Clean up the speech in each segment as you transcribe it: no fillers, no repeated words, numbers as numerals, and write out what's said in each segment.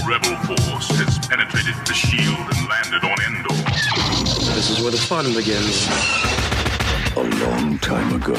rebel force has penetrated the shield and landed on Endor. This is where the fun begins. A long time ago,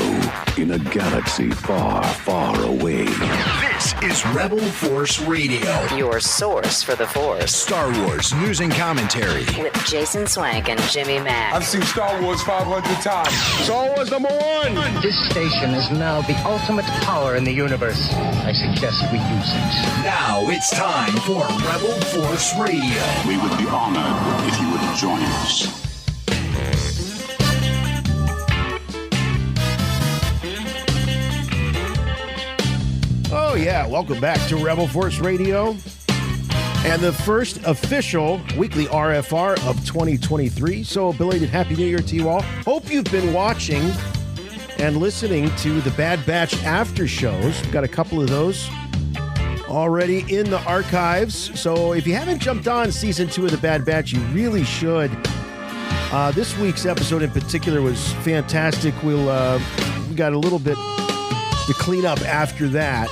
in a galaxy far, far away. This is Rebel Force Radio. Your source for the Force. Star Wars news and commentary. With Jason Swank and Jimmy Mack. I've seen Star Wars 500 times. Star Wars #1! This station is now the ultimate power in the universe. I suggest we use it. Now it's time for Rebel Force Radio. We would be honored if you would join us. Oh, yeah. Welcome back to Rebel Force Radio and the first official weekly RFR of 2023. So, belated Happy New Year to you all. Hope you've been watching and listening to the Bad Batch after shows. We've got a couple of those already in the archives. So, if you haven't jumped on season 2 of the Bad Batch, you really should. This week's episode in particular was fantastic. We got a little bit to clean up after that.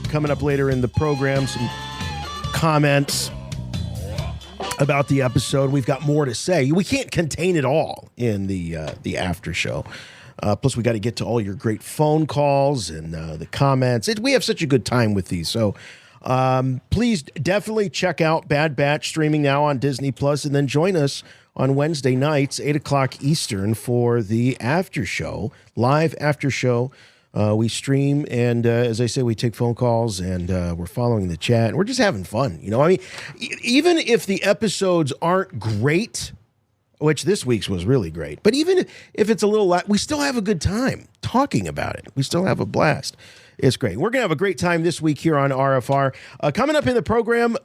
Coming up later in the program, some comments about the episode. We've got more to say. We can't contain it all in the after show. Plus, we got to get to all your great phone calls and the comments. We have such a good time with these. So please definitely check out Bad Batch streaming now on Disney Plus, and then join us on Wednesday nights, 8 o'clock Eastern, for the after show, live after show. We stream, and as I say, we take phone calls, and we're following the chat, and we're just having fun. You know, I mean, even if the episodes aren't great, which this week's was really great, but even if it's a little, we still have a good time talking about it. We still have a blast. It's great. We're going to have a great time this week here on RFR. Coming up in the program,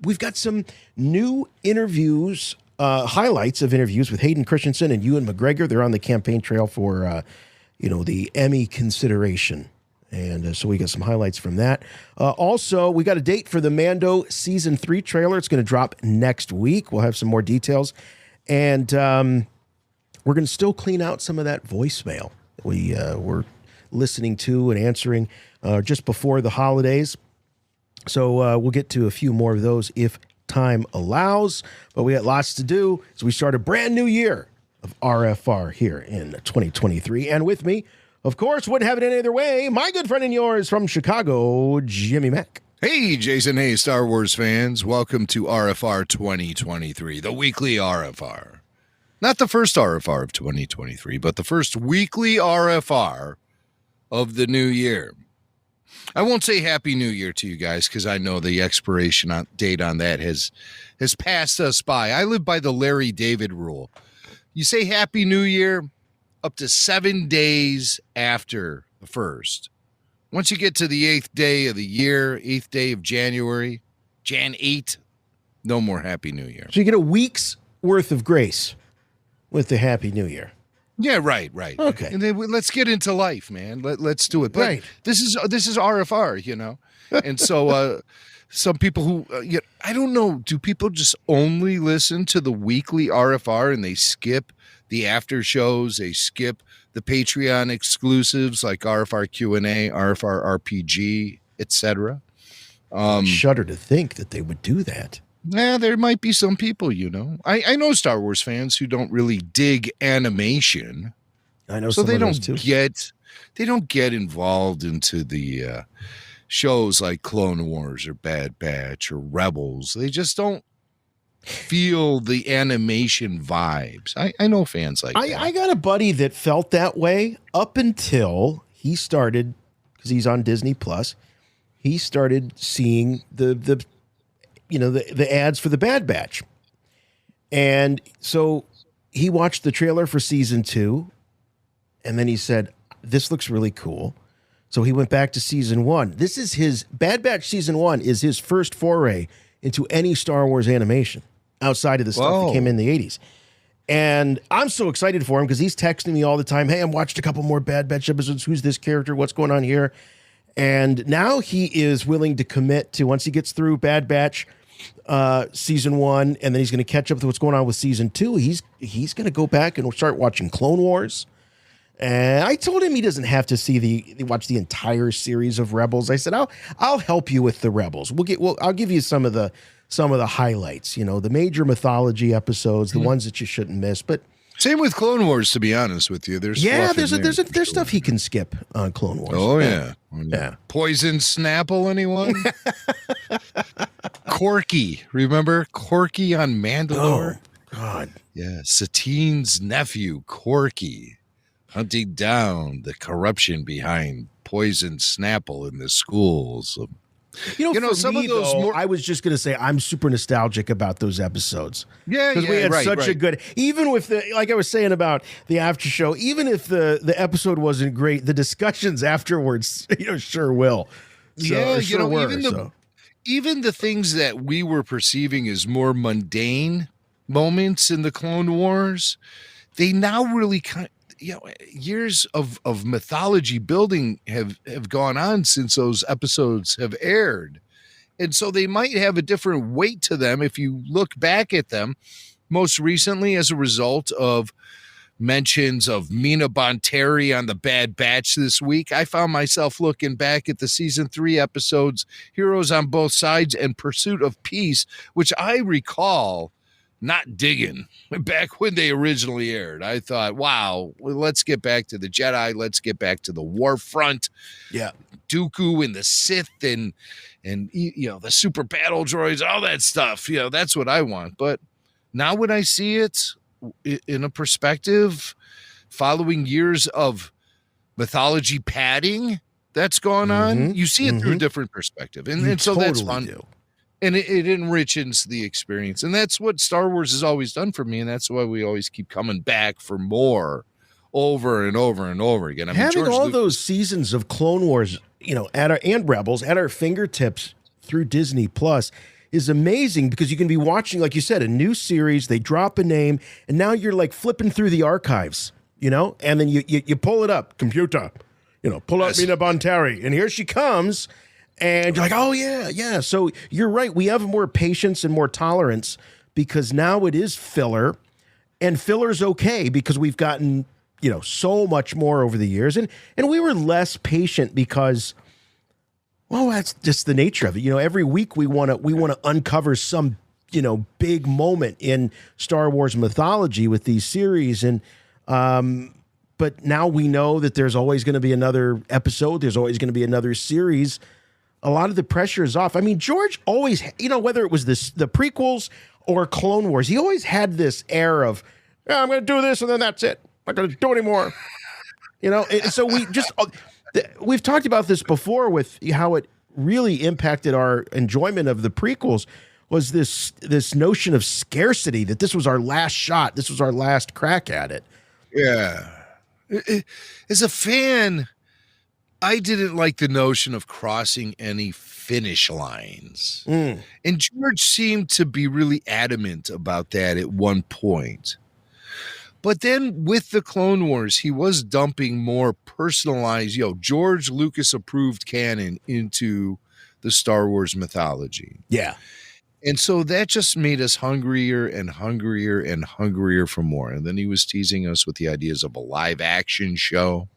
we've got some new interviews, highlights of interviews with Hayden, Christensen, and Ewan McGregor. They're on the campaign trail for the Emmy consideration. And so we got some highlights from that. Also, we got a date for the Mando Season 3 trailer. It's going to drop next week. We'll have some more details. And we're going to still clean out some of that voicemail we were listening to and answering just before the holidays. So we'll get to a few more of those if time allows. But we got lots to do as we start a brand new year of RFR here in 2023. And with me, of course, wouldn't have it any other way, my good friend and yours from Chicago, Jimmy Mack. Hey, Jason. Hey, Star Wars fans. Welcome to RFR 2023, the weekly RFR. Not the first RFR of 2023, but the first weekly RFR of the new year. I won't say Happy New Year to you guys because I know the expiration date on that has passed us by. I live by the Larry David rule. You say Happy New Year up to 7 days after the first. Once you get to the 8th day of the year, 8th day of January, Jan 8, no more Happy New Year. So you get a week's worth of grace with the Happy New Year. Yeah, right. Okay. And then let's get into life, man. Let's do it. But right. This is RFR, you know. And so some people who, I don't know, do people just only listen to the weekly RFR and they skip the after shows? They skip the Patreon exclusives like RFR Q&A, RFR RPG, etc. Shudder to think that they would do that. Yeah, there might be some people, you know. I know Star Wars fans who don't really dig animation. I know, so some they of those don't too. They don't get involved into the shows like Clone Wars or Bad Batch or Rebels. They just don't feel the animation vibes. I know fans like that. I got a buddy that felt that way up until he started, because he's on Disney Plus. He started seeing the ads for the Bad Batch. And so he watched the trailer for season 2, and then he said, this looks really cool. So he went back to season 1. This is his Bad Batch season 1 is his first foray into any Star Wars animation outside of the stuff that came in the 80s. And I'm so excited for him because he's texting me all the time. Hey, I watched a couple more Bad Batch episodes. Who's this character? What's going on here? And now he is willing to commit to, once he gets through Bad Batch season 1, and then he's going to catch up to what's going on with season 2. He's going to go back and start watching Clone Wars. And I told him he doesn't have to watch the entire series of Rebels. I said, I'll help you with the Rebels. I'll give you some of the highlights, the major mythology episodes, the ones that you shouldn't miss. But same with Clone Wars, to be honest with you. There's stuff he can skip on Clone Wars. Oh yeah. Poison Snapple, anyone? Corky, remember Corky on Mandalore? Oh God, yeah. Satine's nephew, Corky, hunting down the corruption behind Poison Snapple in the schools. Some of those. I was just going to say I'm super nostalgic about those episodes. Yeah, because we had such a good. Even with like I was saying about the after show, even if the episode wasn't great, the discussions afterwards, sure will. So, even the things that we were perceiving as more mundane moments in the Clone Wars, they now really years of mythology building have gone on since those episodes have aired. And so they might have a different weight to them if you look back at them. Most recently, as a result of mentions of Mina Bonteri on the Bad Batch this week, I found myself looking back at the season 3 episodes, Heroes on Both Sides and Pursuit of Peace, which I recall not digging back when they originally aired. I thought, wow, let's get back to the Jedi. Let's get back to the war front. Yeah. Dooku and the Sith and the super battle droids, all that stuff. That's what I want. But now when I see it in a perspective, following years of mythology padding that's gone on, you see it through a different perspective. And so that's fun. And it enriches the experience. And that's what Star Wars has always done for me. And that's why we always keep coming back for more over and over and over again. Having those seasons of Clone Wars, and Rebels at our fingertips through Disney Plus is amazing because you can be watching, like you said, a new series, they drop a name, and now you're like flipping through the archives, and then you pull it up, computer, pull up Mina Bonteri, and here she comes. And you're like, oh, yeah. So you're right. We have more patience and more tolerance because now it is filler. And filler's okay because we've gotten, so much more over the years. And we were less patient because, well, that's just the nature of it. Every week we want to uncover some, big moment in Star Wars mythology with these series. And but now we know that there's always going to be another episode. There's always going to be another series. A lot of the pressure is off. I mean, George always, whether it was the prequels or Clone Wars, he always had this air of, I'm going to do this and then that's it. I'm not going to do anymore. And so we've talked about this before with how it really impacted our enjoyment of the prequels was this notion of scarcity, that this was our last shot. This was our last crack at it. Yeah. As a fan, I didn't like the notion of crossing any finish lines. And George seemed to be really adamant about that at one point. But then with the Clone Wars, he was dumping more personalized, George Lucas approved canon into the Star Wars mythology. Yeah. And so that just made us hungrier and hungrier and hungrier for more. And then he was teasing us with the ideas of a live action show.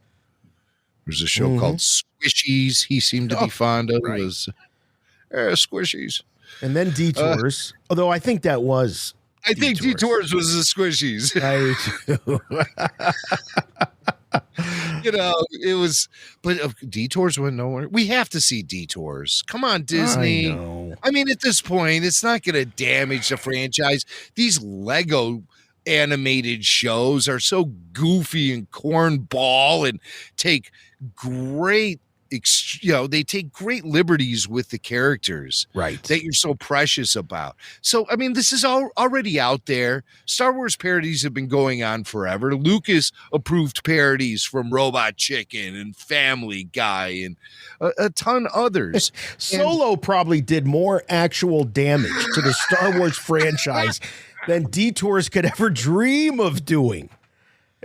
There's a show called Squishies he seemed to be fond of. Right. It was Squishies. And then Detours, although I think that was I think Detours was the Squishies. It was, but Detours went nowhere. We have to see Detours. Come on, Disney. I mean, at this point, it's not going to damage the franchise. These Lego animated shows are so goofy and cornball and take great they take great liberties with the characters, right, that you're so precious about. So I mean, this is already out there. Star Wars parodies have been going on forever. Lucas approved parodies from Robot Chicken and Family Guy and a ton others. Solo probably did more actual damage to the Star Wars franchise than Detours could ever dream of doing,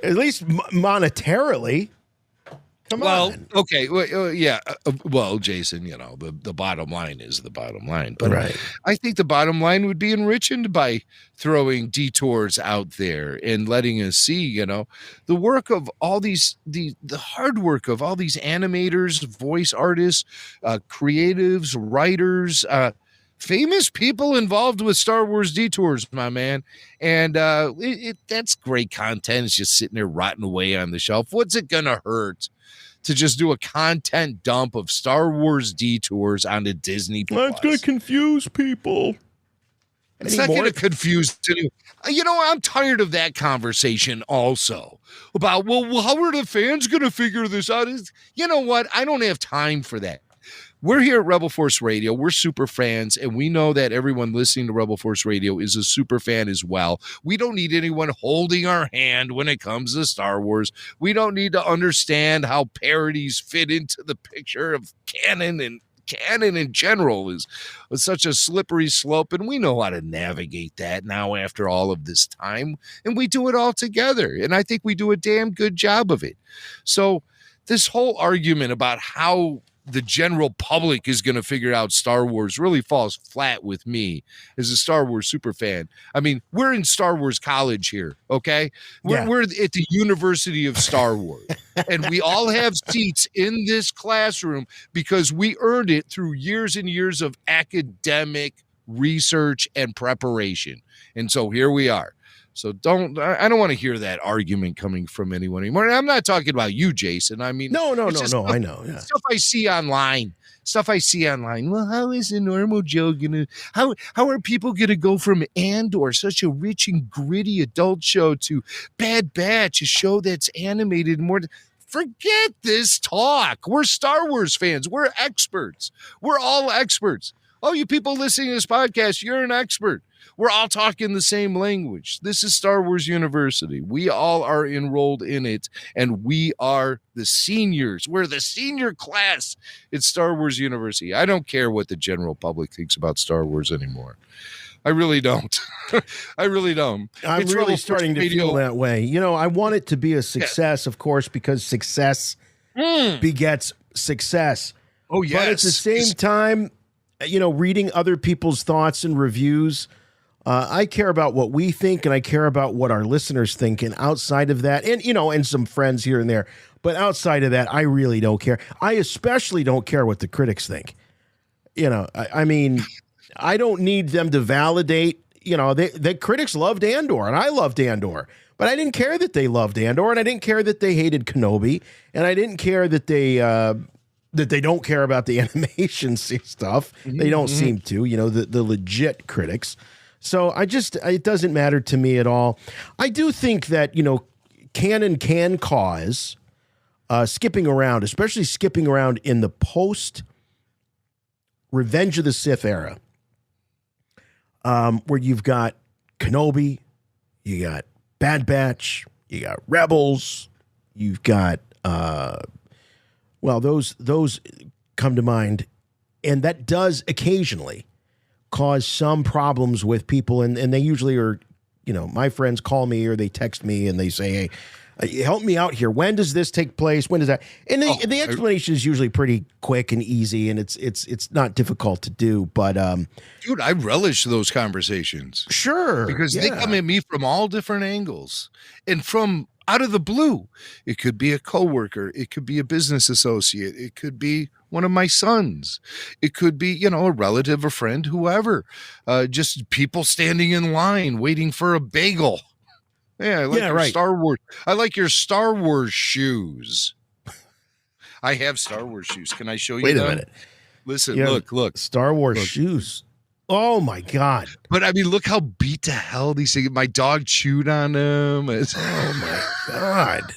at least monetarily. Come well, on. okay. Well, yeah. Well, Jason, the bottom line is the bottom line. But Right. I think the bottom line would be enriched by throwing detours out there and letting us see, the work of all these, the hard work of all these animators, voice artists, creatives, writers, famous people involved with Star Wars detours, my man. And that's great content. It's just sitting there rotting away on the shelf. What's it going to hurt to just do a content dump of Star Wars detours onto Disney Plus? That's going to confuse people. It's not going to confuse anyone. I'm tired of that conversation also about, well, how are the fans going to figure this out? You know what? I don't have time for that. We're here at Rebel Force Radio. We're super fans, and we know that everyone listening to Rebel Force Radio is a super fan as well. We don't need anyone holding our hand when it comes to Star Wars. We don't need to understand how parodies fit into the picture of canon, and canon in general is such a slippery slope, and we know how to navigate that now after all of this time, and we do it all together, and I think we do a damn good job of it. So this whole argument about how the general public is going to figure out Star Wars really falls flat with me as a Star Wars super fan. I mean, we're in Star Wars college here, okay? We're at the University of Star Wars, and we all have seats in this classroom because we earned it through years and years of academic research and preparation. And so here we are. So I don't want to hear that argument coming from anyone anymore. And I'm not talking about you, Jason. I mean, no. I know. Yeah. Stuff I see online. Well, how is a normal Joe gonna? How are people gonna go from Andor, such a rich and gritty adult show, to Bad Batch, a show that's animated more? Forget this talk. We're Star Wars fans. We're experts. We're all experts. Oh, you people listening to this podcast, you're an expert. We're all talking the same language. This is Star Wars University. We all are enrolled in it, and we are the seniors. We're the senior class at Star Wars University. I don't care what the general public thinks about Star Wars anymore. I really don't. I really don't. I'm really starting to feel that way. I want it to be a success, of course, because success begets success. Oh, yes. But at the same time, reading other people's thoughts and reviews, I care about what we think, and I care about what our listeners think. And outside of that, and some friends here and there, but outside of that, I really don't care. I especially don't care what the critics think. I mean, I don't need them to validate. The critics loved Andor, and I loved Andor, but I didn't care that they loved Andor, and I didn't care that they hated Kenobi, and I didn't care that they don't care about the animation stuff. They don't seem to. The legit critics. So it doesn't matter to me at all. I do think that, canon can cause skipping around, especially skipping around in the post Revenge of the Sith era, where you've got Kenobi, you got Bad Batch, you got Rebels, you've got, those come to mind. And that does occasionally cause some problems with people, and they usually are, my friends call me or they text me and they say, hey, help me out here. When does this take place? When does that? And the explanation is usually pretty quick and easy, and it's not difficult to do. But dude, I relish those conversations. Sure, because they come at me from all different angles and from out of the blue. It could be a coworker, it could be a business associate, it could be one of my sons, it could be a relative, a friend, whoever. Just people standing in line waiting for a bagel. Yeah, I like your Star Wars. I like your Star Wars shoes. I have Star Wars shoes. Can I show you? Wait a minute. Listen, look. Star Wars shoes. Oh my God! But I mean, look how beat to hell these things. My dog chewed on them. Oh my God!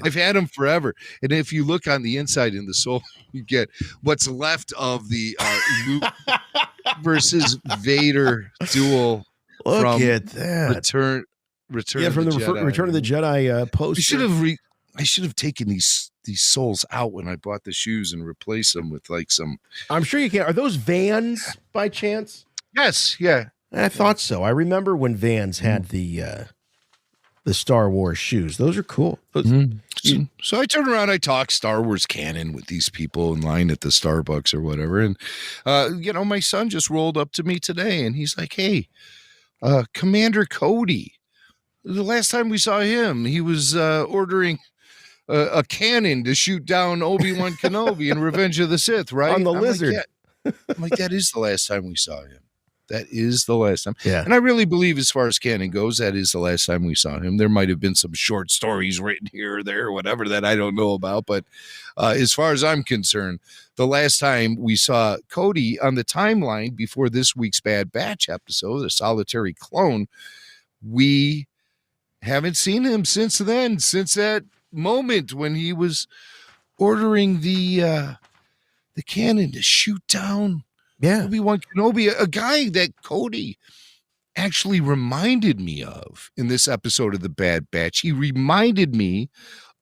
I've had them forever. And if you look on the inside in the sole, you get what's left of the Luke versus Vader duel. Look at that! Return from the Jedi. Return of the Jedi poster. I should have taken these soles out when I bought the shoes and replaced them with some. I'm sure you can. Are those Vans by chance? Yes. Yeah. I thought so. I remember when Vans had the the Star Wars shoes. Those are cool. So I turn around, I talk Star Wars canon with these people in line at the Starbucks or whatever. And, my son just rolled up to me today and he's like, hey, Commander Cody, the last time we saw him, he was ordering a cannon to shoot down Obi-Wan Kenobi in Revenge of the Sith, right? On the lizard. I'm like, that is the last time we saw him. That is the last time. Yeah. And I really believe as far as canon goes, that is the last time we saw him. There might have been some short stories written here or there or whatever that I don't know about. But as far as I'm concerned, the last time we saw Cody on the timeline before this week's Bad Batch episode, the solitary clone, we haven't seen him since then, since that moment when he was ordering the cannon to shoot down Obi-Wan Kenobi, a guy that Cody actually reminded me of in this episode of the Bad Batch. He reminded me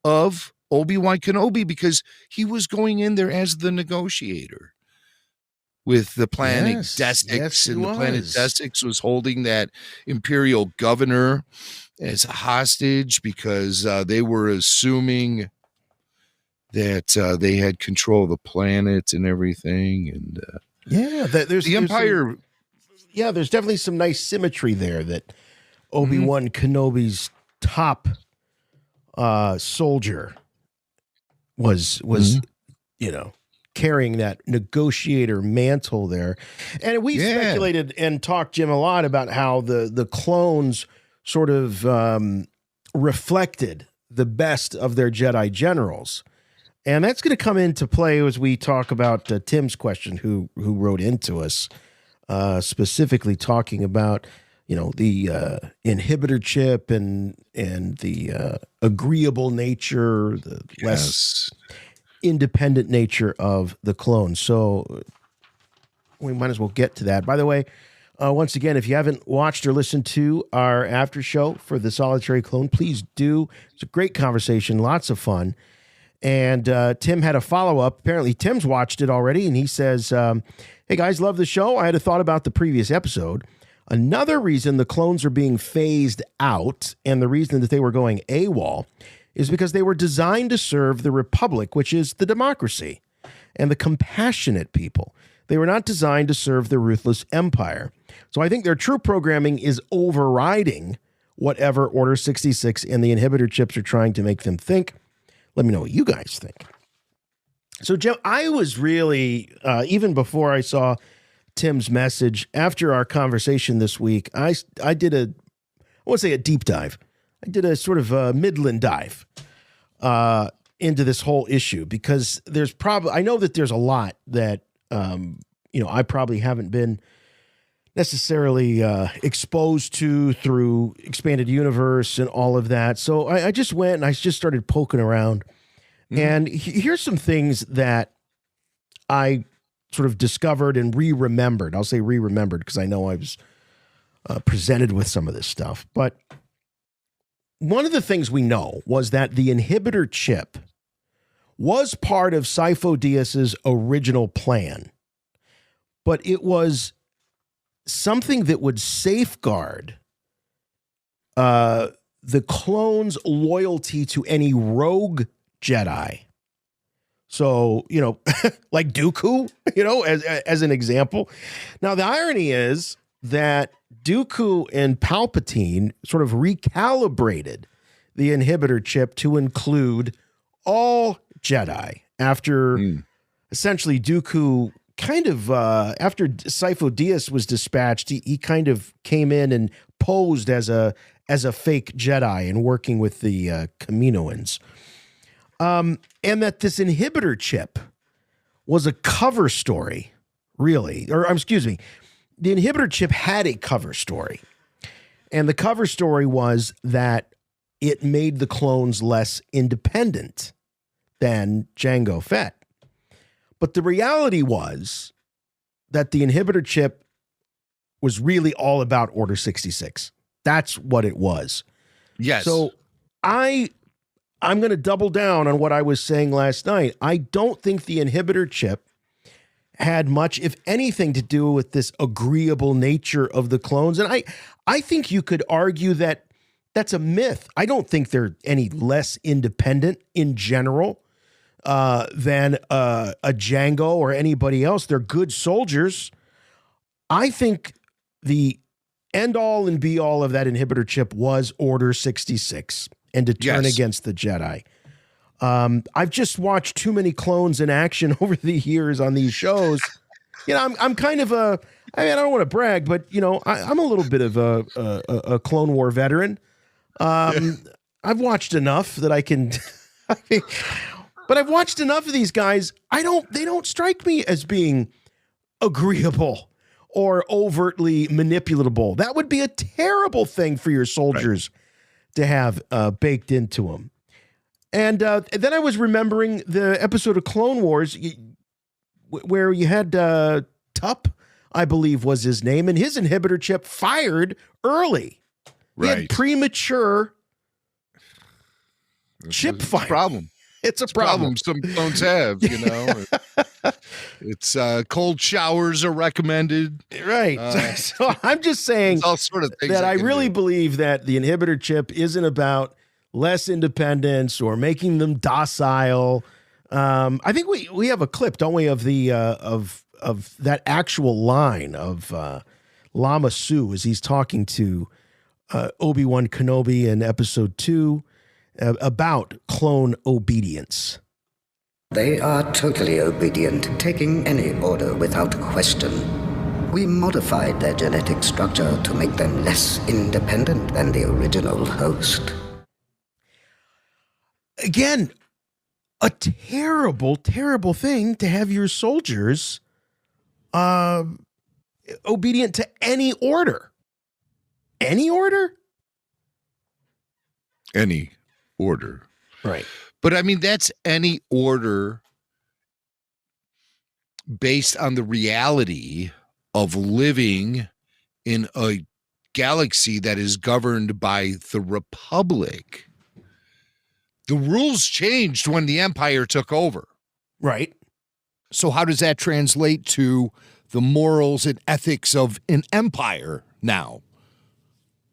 of Obi-Wan Kenobi because he was going in there as the negotiator with the planet Desix, and the planet Desix was holding that Imperial governor as a hostage because they were assuming that they had control of the planet and everything. And there's the Empire. There's definitely some nice symmetry there that Obi-Wan Kenobi's top soldier was carrying that negotiator mantle there. And we speculated and talked, Jim, a lot about how the clones sort of reflected the best of their Jedi generals. And that's going to come into play as we talk about Tim's question, who wrote into us, specifically talking about, the inhibitor chip and the agreeable nature, the less independent nature of the clones. So we might as well get to that. By the way, once again, if you haven't watched or listened to our after show for the Solitary Clone, please do. It's a great conversation, lots of fun. And Tim had a follow-up. Apparently, Tim's watched it already, and he says, hey, guys, love the show. I had a thought about the previous episode. Another reason the clones are being phased out and the reason that they were going AWOL is because they were designed to serve the Republic, which is the democracy and the compassionate people. They were not designed to serve the ruthless empire. So I think their true programming is overriding whatever Order 66 and the inhibitor chips are trying to make them think. Let me know what you guys think. So, Joe, I was really, even before I saw Tim's message, after our conversation this week, I did I won't say a deep dive. I did a sort of a Midland dive into this whole issue because I know that there's a lot that, I probably haven't been necessarily exposed to through Expanded Universe and all of that. So I just went and I just started poking around. And here's some things that I sort of discovered and re-remembered. I'll say re-remembered because I know I was presented with some of this stuff. But one of the things we know was that the inhibitor chip was part of Sifo Dyas's original plan. But it was something that would safeguard the clone's loyalty to any rogue Jedi. So, like Dooku, as an example. Now, the irony is that Dooku and Palpatine sort of recalibrated the inhibitor chip to include all Jedi after essentially Dooku kind of, after Sifo Dyas was dispatched, he kind of came in and posed as a fake Jedi and working with the Kaminoans. And that this inhibitor chip was a cover story, really. Or, excuse me, the inhibitor chip had a cover story. And the cover story was that it made the clones less independent than Jango Fett. But the reality was that the inhibitor chip was really all about Order 66. That's what it was. Yes. So I'm going to double down on what I was saying last night. I don't think the inhibitor chip had much, if anything, to do with this agreeable nature of the clones. And I think you could argue that that's a myth. I don't think they're any less independent in general than a Django or anybody else. They're good soldiers. I think the end all and be all of that inhibitor chip was Order 66 and to turn against the Jedi. I've just watched too many clones in action over the years on these shows. I'm kind of I don't want to brag, but I'm a little bit of a Clone War veteran. I've watched enough that I can, but I've watched enough of these guys. They don't strike me as being agreeable or overtly manipulatable. That would be a terrible thing for your soldiers to have baked into them. And then I was remembering the episode of Clone Wars where you had Tup, I believe was his name, and his inhibitor chip fired early. He had premature chip fire. Problem. It's a problem. Some clones have, It's cold showers are recommended. Right. So I'm just saying all sort of things that I really believe that the inhibitor chip isn't about less independence or making them docile. I think we have a clip, don't we, of the of that actual line of Lama Su as he's talking to Obi-Wan Kenobi in episode 2 about clone obedience. They are totally obedient, taking any order without question. We modified their genetic structure to make them less independent than the original host. Again, a terrible, terrible thing to have your soldiers obedient to any order. Any order? Any order. Right. But I mean, that's any order based on the reality of living in a galaxy that is governed by the Republic. The rules changed when the Empire took over. Right. So how does that translate to the morals and ethics of an empire now?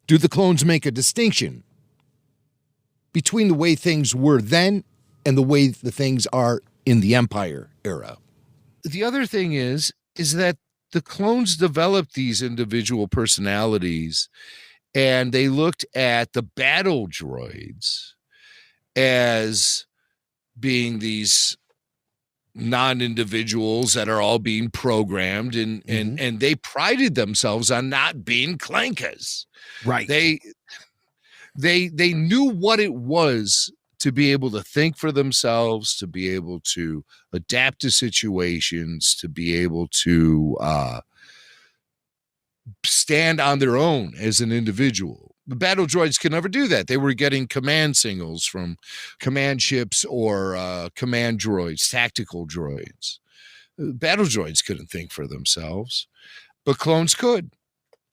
Do the clones make a distinction between the way things were then and the way the things are in the Empire era? The other thing is that the clones developed these individual personalities, and they looked at the battle droids as being these non-individuals that are all being programmed, and they prided themselves on not being clankers. Right. They knew what it was to be able to think for themselves, to be able to adapt to situations, to be able to stand on their own as an individual. The battle droids could never do that. They were getting command signals from command ships or command droids, tactical droids. Battle droids couldn't think for themselves, but clones could.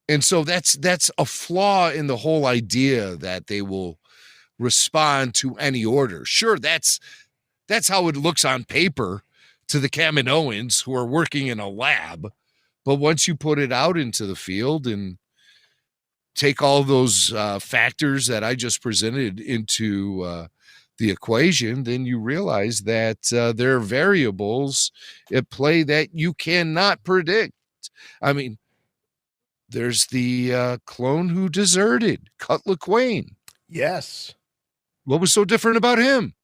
And so that's a flaw in the whole idea that they will respond to any order. Sure, that's how it looks on paper to the Kaminoans who are working in a lab. But once you put it out into the field and take all those factors that I just presented into the equation, then you realize that there are variables at play that you cannot predict. I mean, there's the clone who deserted, Cutler Quain. Yes. What was so different about him?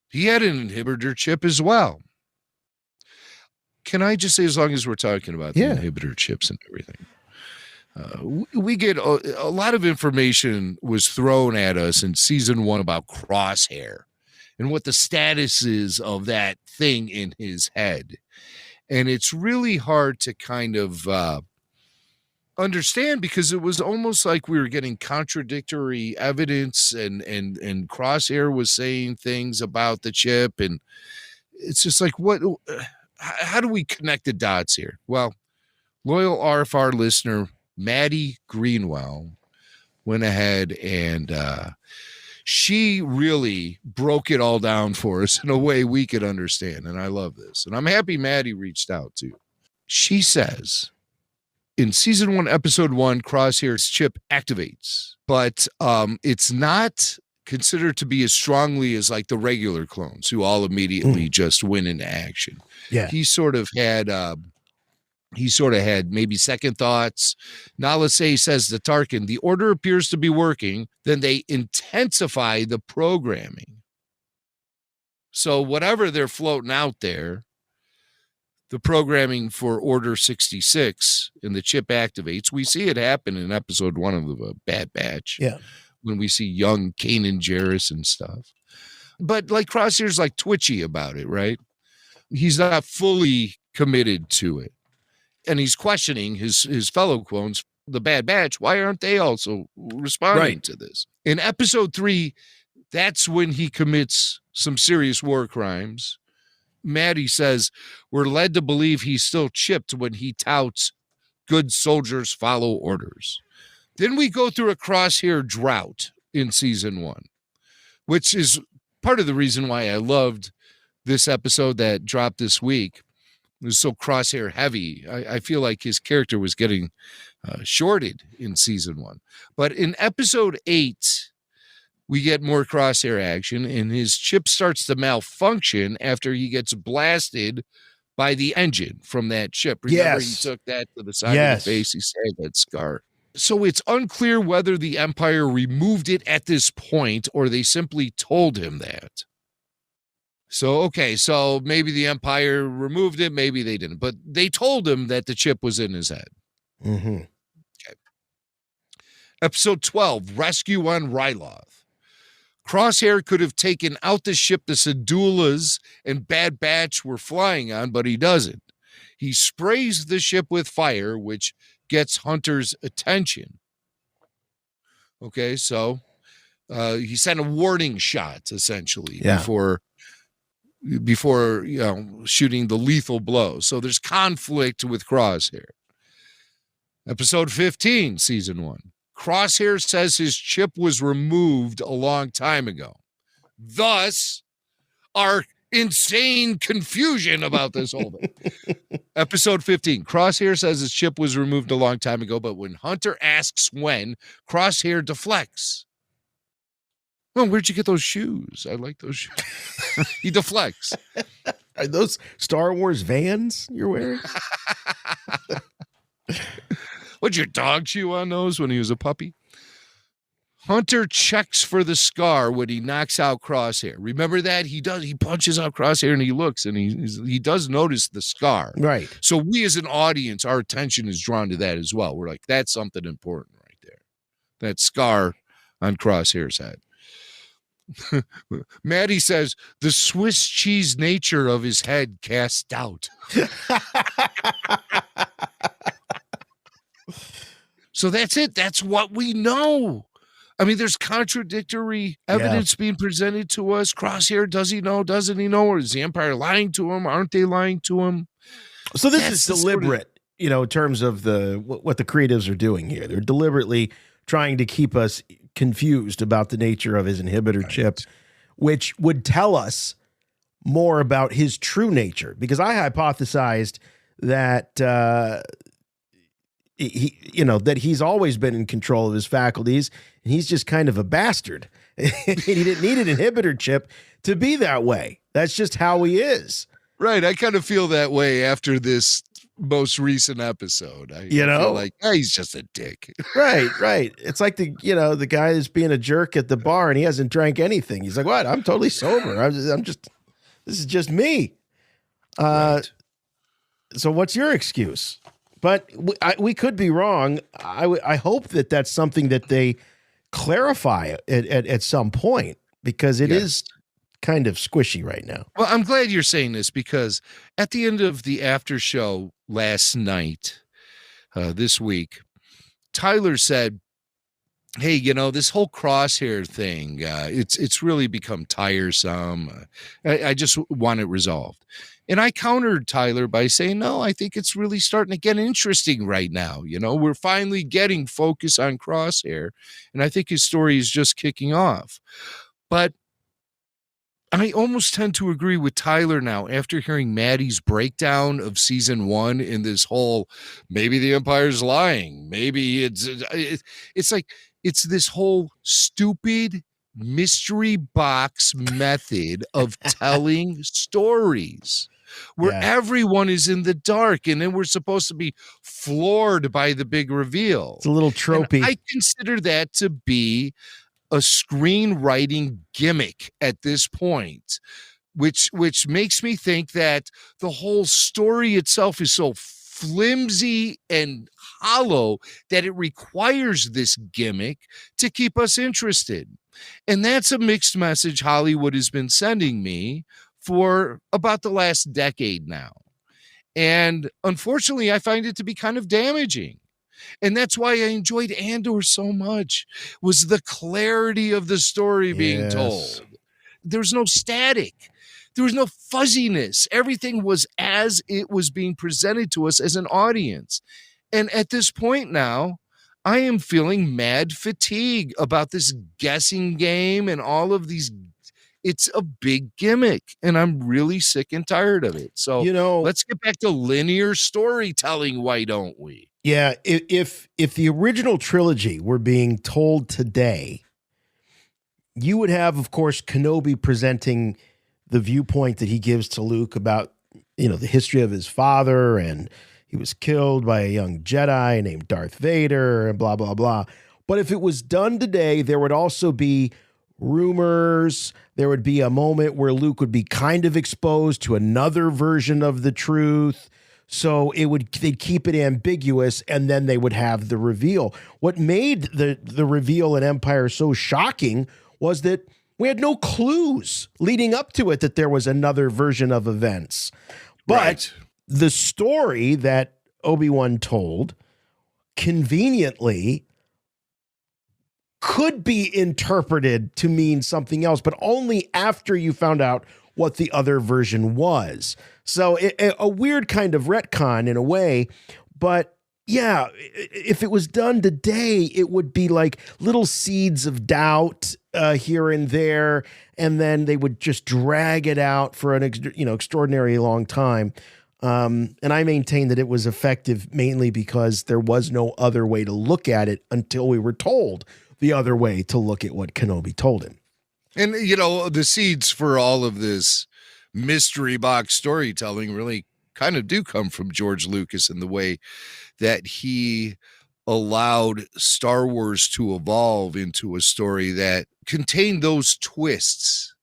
He had an inhibitor chip as well. Can I just say, as long as we're talking about the inhibitor chips and everything, we get a lot of information was thrown at us in season 1 about Crosshair and what the status is of that thing in his head. And it's really hard to kind of understand, because it was almost like we were getting contradictory evidence, and Crosshair was saying things about the chip, and it's just like, how do we connect the dots here? Well, loyal RFR listener Maddie Greenwell went ahead and she really broke it all down for us in a way we could understand, and I love this, and I'm happy Maddie reached out too. She says in season 1, episode 1, Crosshair's chip activates, but it's not considered to be as strongly as like the regular clones who all immediately just went into action. Yeah. He sort of had maybe second thoughts. Nalase says to Tarkin, the order appears to be working. Then they intensify the programming. So whatever they're floating out there, the programming for Order 66 and the chip activates. We see it happen in episode 1 of the Bad Batch. Yeah. When we see young Kanan Jarrus and stuff. But like Crosshair's like twitchy about it, right? He's not fully committed to it. And he's questioning his fellow clones, the Bad Batch. Why aren't they also responding to this? In episode 3, that's when he commits some serious war crimes. Maddie says, we're led to believe he's still chipped when he touts good soldiers follow orders. Then we go through a Crosshair drought in season 1, which is part of the reason why I loved this episode that dropped this week. It was so Crosshair heavy. I feel like his character was getting shorted in season 1. But in episode 8, we get more Crosshair action, and his chip starts to malfunction after he gets blasted by the engine from that ship. Remember, he took that to the side of the face. He had that scar. So it's unclear whether the Empire removed it at this point or they simply told him that. So maybe the Empire removed it, maybe they didn't. But they told him that the chip was in his head. Mm-hmm. Okay. Episode 12, Rescue on Ryloth. Crosshair could have taken out the ship the Sedulas and Bad Batch were flying on, but he doesn't. He sprays the ship with fire, which gets Hunter's attention. Okay, so he sent a warning shot, essentially, before shooting the lethal blow. So there's conflict with Crosshair. Episode 15, season 1. Crosshair says his chip was removed a long time ago. Thus, our insane confusion about this whole thing. Episode 15. Crosshair says his chip was removed a long time ago, but when Hunter asks when, Crosshair deflects. Oh, where'd you get those shoes? I like those shoes. He deflects. Are those Star Wars Vans you're wearing? What'd your dog chew on those when he was a puppy? Hunter checks for the scar when he knocks out Crosshair. Remember that? He punches out Crosshair and he looks and he does notice the scar. Right. So we as an audience, our attention is drawn to that as well. We're like, that's something important right there. That scar on Crosshair's head. Maddie says, the Swiss cheese nature of his head cast doubt. So that's it. That's what we know. I mean, there's contradictory evidence being presented to us. Crosshair, does he know? Doesn't he know? Or is the Empire lying to him? Aren't they lying to him? So this is deliberate, in terms of what the creatives are doing here. They're deliberately trying to keep us confused about the nature of his inhibitor chip, which would tell us more about his true nature. Because I hypothesized that that he's always been in control of his faculties, and he's just kind of a bastard. He didn't need an inhibitor chip to be that way. That's just how he is. Right. I kind of feel that way after this most recent episode. I feel like he's just a dick. Right. It's like the guy that's being a jerk at the bar and he hasn't drank anything. He's like, what? I'm totally sober. This is just me. Right. So what's your excuse? But we could be wrong. I hope that that's something that they clarify at some point, because it is kind of squishy right now. Well, I'm glad you're saying this, because at the end of the after show last night, this week, Tyler said, hey, this whole Crosshair thing, it's really become tiresome. I just want it resolved. And I countered Tyler by saying, no, I think it's really starting to get interesting right now. We're finally getting focus on Crosshair, and I think his story is just kicking off. But I almost tend to agree with Tyler now after hearing Maddie's breakdown of season 1 in this whole, maybe the Empire's lying. Maybe it's like, it's this whole stupid mystery box method of telling stories where everyone is in the dark, and then we're supposed to be floored by the big reveal. It's a little tropey. And I consider that to be a screenwriting gimmick at this point, which makes me think that the whole story itself is so flimsy and hollow that it requires this gimmick to keep us interested. And that's a mixed message Hollywood has been sending me for about the last decade now. And unfortunately, I find it to be kind of damaging. And that's why I enjoyed Andor so much, was the clarity of the story being told. There's no static. There was no fuzziness. Everything was as it was being presented to us as an audience. And at this point now, I am feeling mad fatigue about this guessing game and all of these. It's a big gimmick, and I'm really sick and tired of it. So, let's get back to linear storytelling. Why don't we? Yeah, if the original trilogy were being told today, you would have, of course, Kenobi presenting the viewpoint that he gives to Luke about, the history of his father, and he was killed by a young Jedi named Darth Vader, and blah, blah, blah. But if it was done today, there would also be rumors. There would be a moment where Luke would be kind of exposed to another version of the truth. So they'd keep it ambiguous, and then they would have the reveal. What made the reveal in Empire so shocking was that we had no clues leading up to it that there was another version of events. But the story that Obi-Wan told conveniently could be interpreted to mean something else, but only after you found out what the other version was. So a weird kind of retcon in a way, but yeah, if it was done today, it would be like little seeds of doubt here and there, and then they would just drag it out for an extraordinarily long time. And I maintain that it was effective mainly because there was no other way to look at it until we were told the other way to look at what Kenobi told him. And, the seeds for all of this mystery box storytelling really kind of do come from George Lucas in the way that he allowed Star Wars to evolve into a story that contained those twists.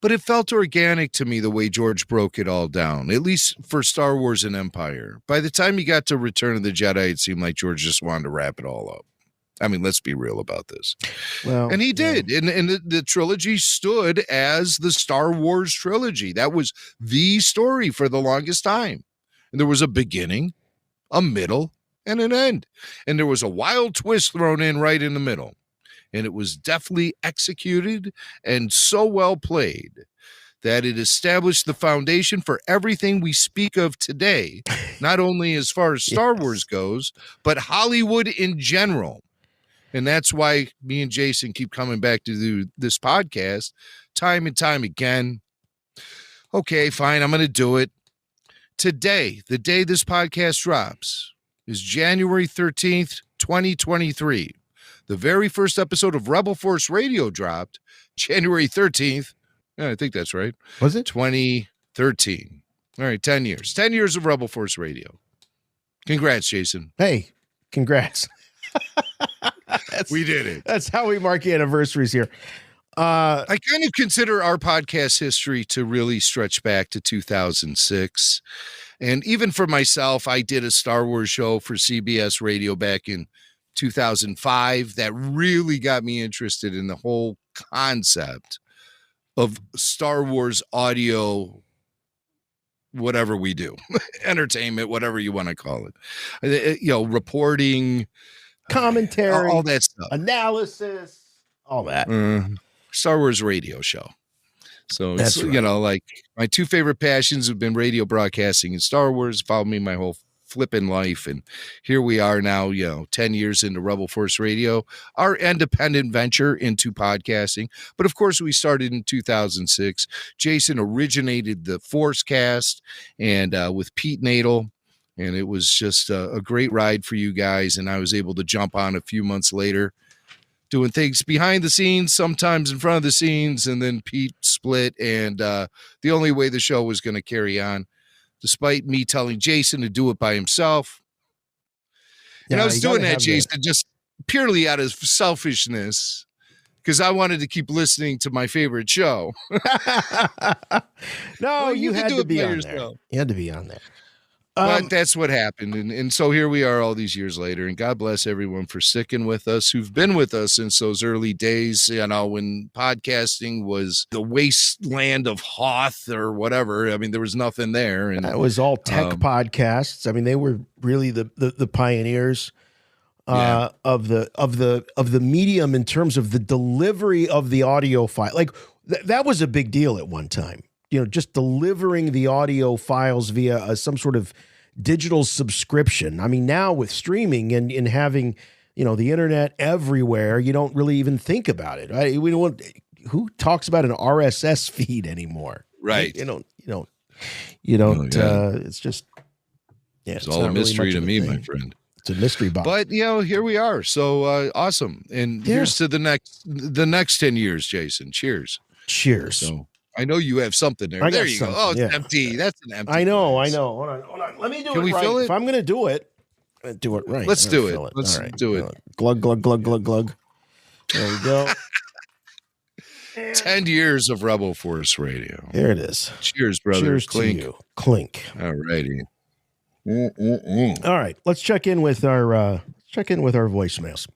But it felt organic to me the way George broke it all down, at least for Star Wars and Empire. By the time you got to Return of the Jedi, it seemed like George just wanted to wrap it all up. I mean, let's be real about this. Well, and he did. And the trilogy stood as the Star Wars trilogy. That was the story for the longest time. And there was a beginning, a middle, and an end. And there was a wild twist thrown in right in the middle. And it was deftly executed and so well played that it established the foundation for everything we speak of today, not only as far as Star Wars goes, but Hollywood in general. And that's why me and Jason keep coming back to do this podcast time and time again. Okay, fine, I'm going to do it. Today, the day this podcast drops, is January 13th, 2023. The very first episode of Rebel Force Radio dropped January 13th. Yeah, I think that's right. Was it? 2013. All right, 10 years. 10 years of Rebel Force Radio. Congrats, Jason. Hey, congrats. We did it. That's how we mark anniversaries here. I kind of consider our podcast history to really stretch back to 2006. And even for myself, I did a Star Wars show for CBS Radio back in 2005 that really got me interested in the whole concept of Star Wars audio, whatever we do, entertainment, whatever you want to call it, reporting, commentary, all that stuff, analysis, all that. Star Wars radio show. So That's it's, right. like my two favorite passions have been radio broadcasting and Star Wars. Followed me my whole flipping life. And here we are now, 10 years into Rebel Force Radio, our independent venture into podcasting. But of course, we started in 2006. Jason originated the Forcecast and with Pete Nadel. And it was just a great ride for you guys. And I was able to jump on a few months later, doing things behind the scenes, sometimes in front of the scenes. And then Pete split. And the only way the show was going to carry on, despite me telling Jason to do it by himself. And I was doing that, Jason, just purely out of selfishness, because I wanted to keep listening to my favorite show. No, you had to be on there. You had to be on there. But that's what happened. And so here we are all these years later, and God bless everyone for sticking with us, who've been with us since those early days, when podcasting was the wasteland of Hoth or whatever. I mean, there was nothing there. And it was all tech podcasts. I mean, they were really the pioneers of the medium in terms of the delivery of the audio file. Like that was a big deal at one time. Just delivering the audio files via some sort of digital subscription. I mean, now with streaming and having, the internet everywhere, you don't really even think about it. Right? Who talks about an RSS feed anymore? Right. You don't. It's just, it's all a mystery really to me, my friend. It's a mystery box. But here we are. So awesome. And here's to the next 10 years, Jason. Cheers. Cheers. So I know you have something there. There you go. Oh, it's empty. That's an empty. I know. Hold on. Let me do it right. Can we fill it? If I'm going to do it, do it right. Let's do it. Let's do it. Glug, glug, glug, glug, glug. There we go. 10 years of Rebel Force Radio. There it is. Cheers, brother. Cheers Clink. to you. Clink. All righty. All right. Let's check in with our voicemails.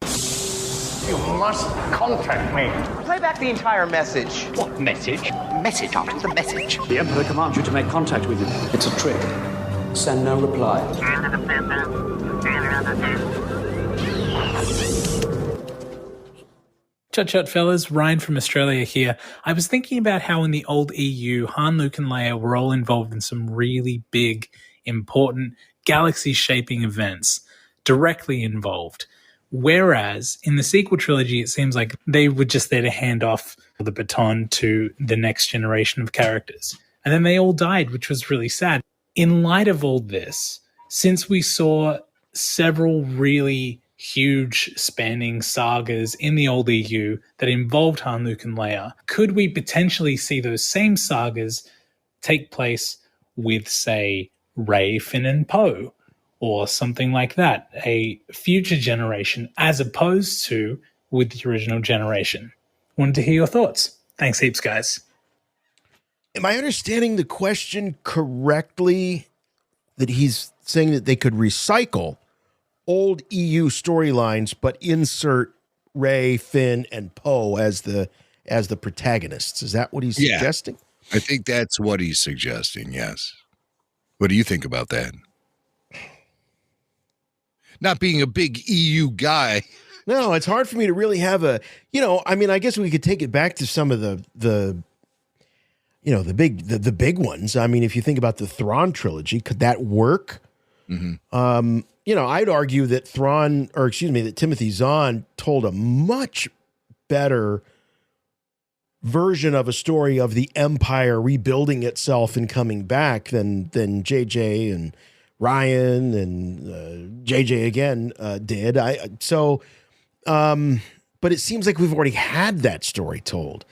You must contact me. Play back the entire message. What message? Message after the message. The Emperor commands you to make contact with him. It's a trick. Send no reply. Chut, fellas. Ryan from Australia here. I was thinking about how in the old EU, Han, Luke, and Leia were all involved in some really big, important, galaxy-shaping events. Directly involved. Whereas in the sequel trilogy, it seems like they were just there to hand off the baton to the next generation of characters. And then they all died, which was really sad. In light of all this, since we saw several really huge spanning sagas in the old EU that involved Han, Luke, and Leia, could we potentially see those same sagas take place with, say, Rey, Finn, and Poe? Or something like that, a future generation, as opposed to with the original generation. Wanted to hear your thoughts. Thanks heaps, guys. Am I understanding the question correctly that he's saying that they could recycle old EU storylines, but insert Rey, Finn, and Poe as the protagonists? Is that what he's suggesting? I think that's what he's suggesting, yes. What do you think about that? Not being a big EU guy. No, it's hard for me to really have I guess we could take it back to some of the big ones. I mean, if you think about the Thrawn trilogy, could that work? Mm-hmm. I'd argue that that Timothy Zahn told a much better version of a story of the Empire rebuilding itself and coming back than JJ and Ryan and JJ again did. But it seems like we've already had that story told.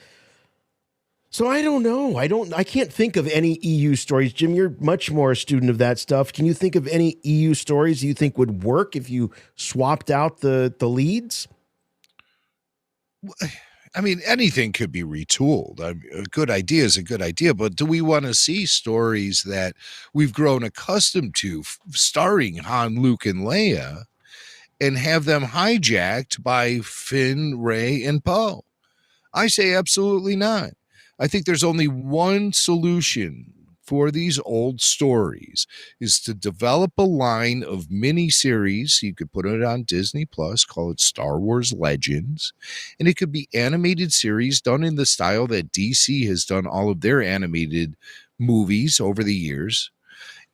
So I don't know. I can't think of any EU stories. Jim, you're much more a student of that stuff. Can you think of any EU stories you think would work if you swapped out the leads? I mean, anything could be retooled. A good idea is a good idea, but do we want to see stories that we've grown accustomed to starring Han, Luke, and Leia and have them hijacked by Finn, Rey, and Poe? I say absolutely not. I think there's only one solution for these old stories is to develop a line of mini-series. You could put it on Disney Plus, call it Star Wars Legends, and it could be animated series done in the style that DC has done all of their animated movies over the years.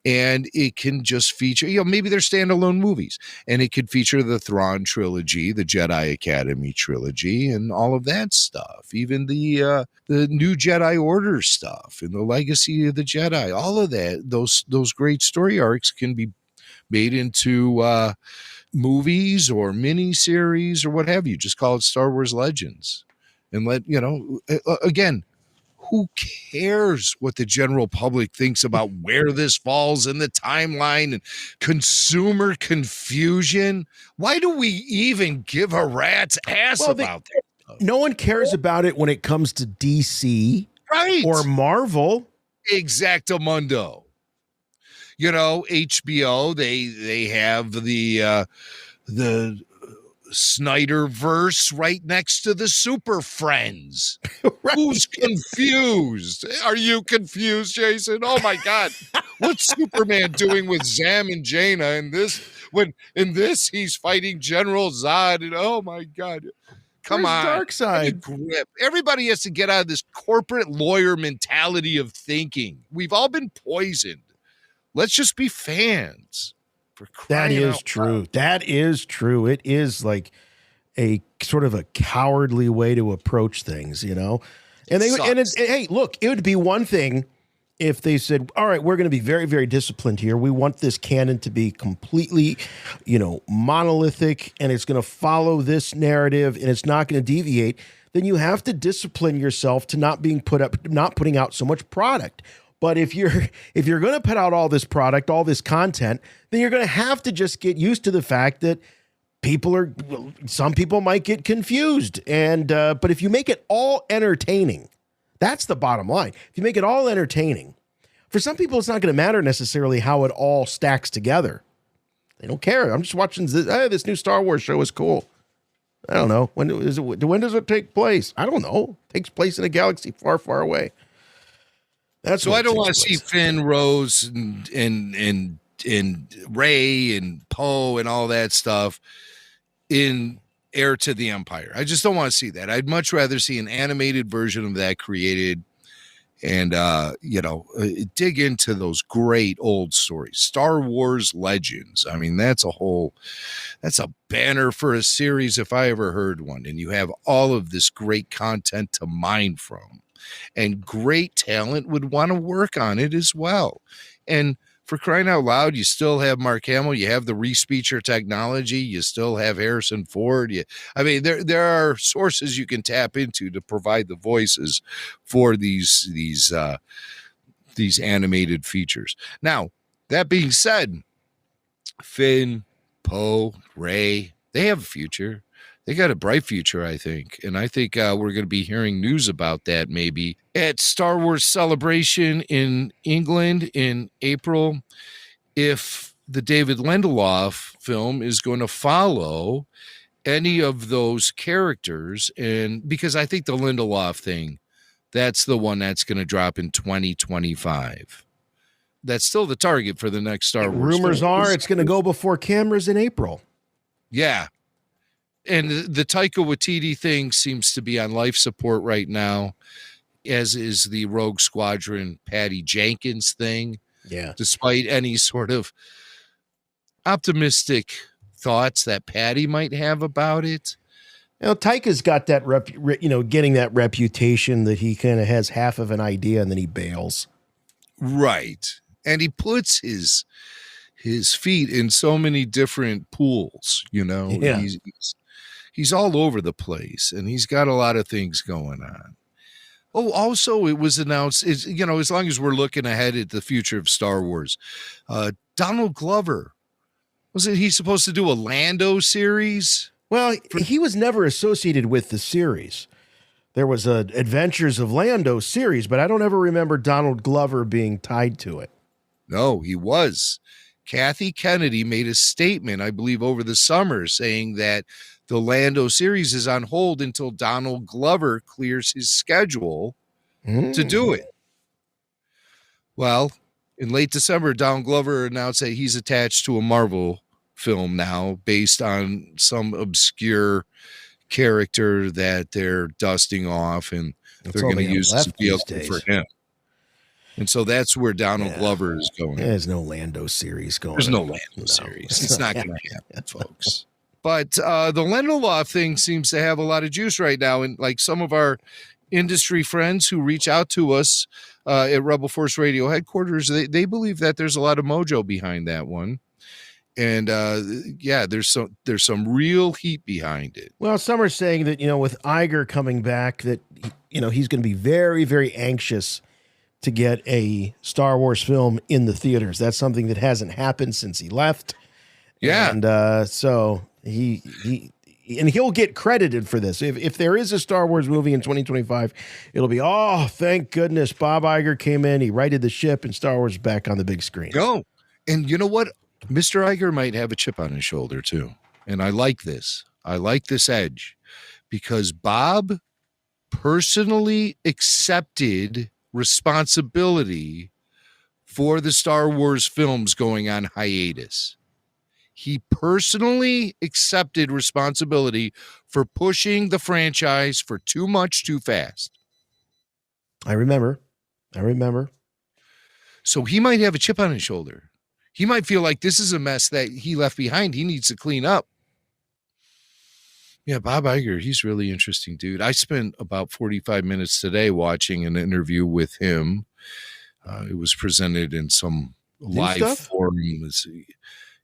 And it can just feature, maybe they're standalone movies, and it could feature the Thrawn trilogy, the Jedi Academy trilogy, and all of that stuff. Even the new Jedi Order stuff and the Legacy of the Jedi, all of that, those great story arcs can be made into movies or mini series or what have you. Just call it Star Wars Legends, and again. Who cares what the general public thinks about where this falls in the timeline and consumer confusion? Why do we even give a rat's ass about that stuff? No one cares about it when it comes to DC, right, or Marvel. Exactamundo. HBO, they have the Snyderverse right next to the Super Friends. Right. Who's confused? Are you confused, Jason? Oh my God. What's Superman doing with Zam and Jaina in this? When in this he's fighting General Zod, and oh my God. Come on. Darkseid. Grip. Everybody has to get out of this corporate lawyer mentality of thinking. We've all been poisoned. Let's just be fans. That is true. That is true. It is like a sort of a cowardly way to approach things, And hey, look, it would be one thing if they said, all right, we're going to be very, very disciplined here. We want this canon to be completely, monolithic, and it's going to follow this narrative, and it's not going to deviate. Then you have to discipline yourself to not putting out so much product. But if you're going to put out all this product, all this content, then you're going to have to just get used to the fact that some people might get confused. And but if you make it all entertaining, that's the bottom line. If you make it all entertaining, for some people, it's not going to matter necessarily how it all stacks together. They don't care. I'm just watching this new Star Wars show is cool. I don't know. When does it take place? I don't know. It takes place in a galaxy far, far away. That's so I don't want to see Finn, Rose, and Rey and Poe and all that stuff in Heir to the Empire. I just don't want to see that. I'd much rather see an animated version of that created and, dig into those great old stories. Star Wars Legends. I mean, that's a banner for a series if I ever heard one. And you have all of this great content to mine from. And great talent would want to work on it as well. And for crying out loud, you still have Mark Hamill, you have the re-speecher technology, you still have Harrison Ford. There are sources you can tap into to provide the voices for these animated features. Now, that being said, Finn, Poe, Rey, they have a future. They got a bright future, I think. And I think we're going to be hearing news about that maybe at Star Wars Celebration in England in April, if the David Lindelof film is going to follow any of those characters. And because I think the Lindelof thing, that's the one that's going to drop in 2025. That's still the target for the next Star Wars. Rumors are it's going to go before cameras in April. Yeah. And the Taika Waititi thing seems to be on life support right now, as is the Rogue Squadron Patty Jenkins thing. Yeah. Despite any sort of optimistic thoughts that Patty might have about it. Taika's got that getting that reputation that he kind of has half of an idea and then he bails. Right. And he puts his feet in so many different pools, Yeah. He's all over the place, and he's got a lot of things going on. Oh, also, it was announced, as long as we're looking ahead at the future of Star Wars, Donald Glover, wasn't he supposed to do a Lando series? Well, he was never associated with the series. There was a Adventures of Lando series, but I don't ever remember Donald Glover being tied to it. No, he was. Kathy Kennedy made a statement, I believe, over the summer saying that the Lando series is on hold until Donald Glover clears his schedule to do it. Well, in late December, Donald Glover announced that he's attached to a Marvel film now based on some obscure character that they're dusting off, and they're going to use as a vehicle for him. And so that's where Donald Glover is going. There's no Lando series going. There's no Lando series. It's not going to happen, folks. But the Lindelof thing seems to have a lot of juice right now. And like some of our industry friends who reach out to us at Rebel Force Radio headquarters, they believe that there's a lot of mojo behind that one. And there's some real heat behind it. Well, some are saying that, with Iger coming back, that, he's going to be very, very anxious to get a Star Wars film in the theaters. That's something that hasn't happened since he left. Yeah. And so he'll get credited for this. If there is a Star Wars movie in 2025, it'll be, oh, thank goodness Bob Iger came in, he righted the ship, and Star Wars is back on the big screen. No. And you know what? Mr. Iger might have a chip on his shoulder too. And I like this. I like this edge because Bob personally accepted responsibility for the Star Wars films going on hiatus. He personally accepted responsibility for pushing the franchise for too much too fast. I remember. So he might have a chip on his shoulder. He might feel like this is a mess that he left behind. He needs to clean up. Yeah, Bob Iger, he's really interesting, dude. I spent about 45 minutes today watching an interview with him. It was presented in some live forum.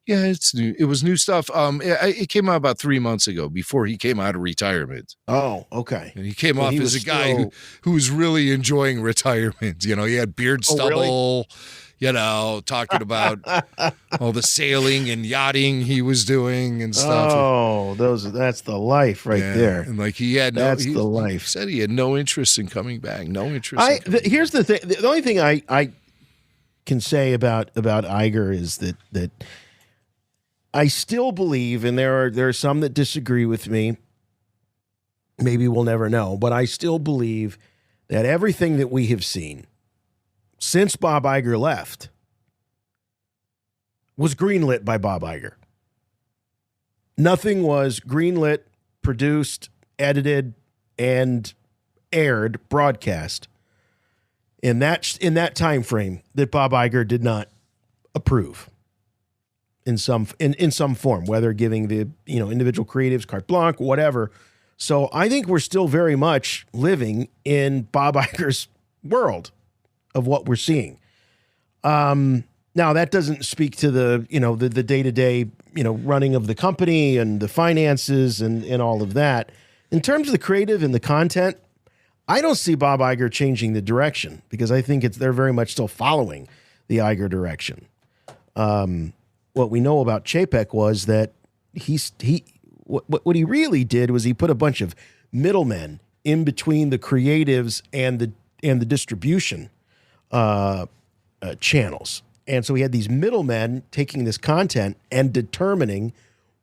Yeah, it's new. It was new stuff. It came out about 3 months ago before he came out of retirement. Oh, okay. And he came off as a guy who was really enjoying retirement. He had beard stubble, talking about all the sailing and yachting he was doing and stuff. Oh, that's the life right there. And like he had the life. He said he had no interest in coming back. No interest. Here's the thing. The only thing I can say about Iger is that I still believe, and there are some that disagree with me. Maybe we'll never know, but I still believe that everything that we have seen since Bob Iger left was greenlit by Bob Iger. Nothing was greenlit, produced, edited, and aired, broadcast in that time frame that Bob Iger did not approve in some form, whether giving the individual creatives carte blanche, whatever. So I think we're still very much living in Bob Iger's world of what we're seeing. Now that doesn't speak to the day-to-day, running of the company and the finances and all of that. In terms of the creative and the content, I don't see Bob Iger changing the direction because I think they're very much still following the Iger direction. What we know about Chapek was that what he really did was he put a bunch of middlemen in between the creatives and the distribution channels. And so we had these middlemen taking this content and determining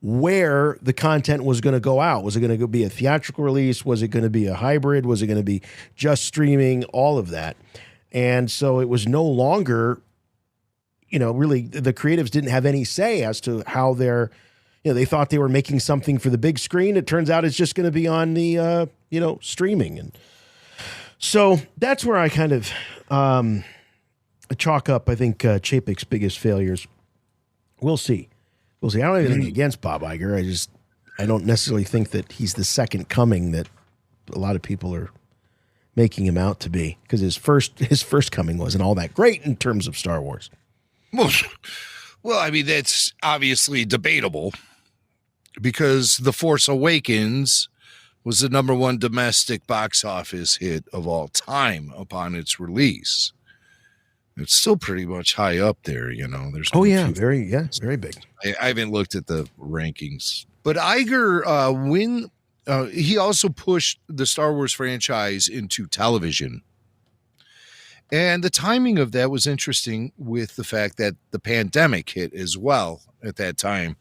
where the content was going to go out. Was it going to be a theatrical release? Was it going to be a hybrid? Was it going to be just streaming? All of that. And so it was no longer, really the creatives didn't have any say as to how they thought they were making something for the big screen. It turns out it's just going to be on the, streaming. And so that's where I kind of chalk up, I think, Chapek's biggest failures. We'll see. I don't have anything against Bob Iger. I don't necessarily think that he's the second coming that a lot of people are making him out to be, because his first coming wasn't all that great in terms of Star Wars. Well, I mean, that's obviously debatable because The Force Awakens was the number 1 domestic box office hit of all time upon its release. It's still pretty much high up there, There's very big. I haven't looked at the rankings, but Iger, he also pushed the Star Wars franchise into television. And the timing of that was interesting with the fact that the pandemic hit as well at that time,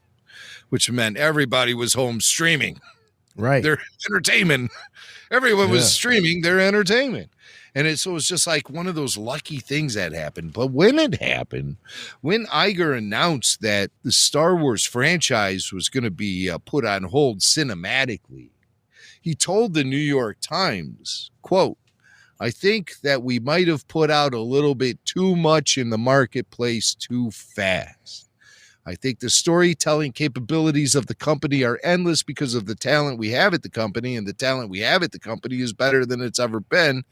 which meant everybody was home streaming. Right. Their entertainment. Everyone was streaming their entertainment. And so it was just like one of those lucky things that happened. But when it happened, when Iger announced that the Star Wars franchise was going to be put on hold cinematically, he told the New York Times, quote, I think that we might have put out a little bit too much in the marketplace too fast. I think the storytelling capabilities of the company are endless because of the talent we have at the company, and the talent we have at the company is better than it's ever been,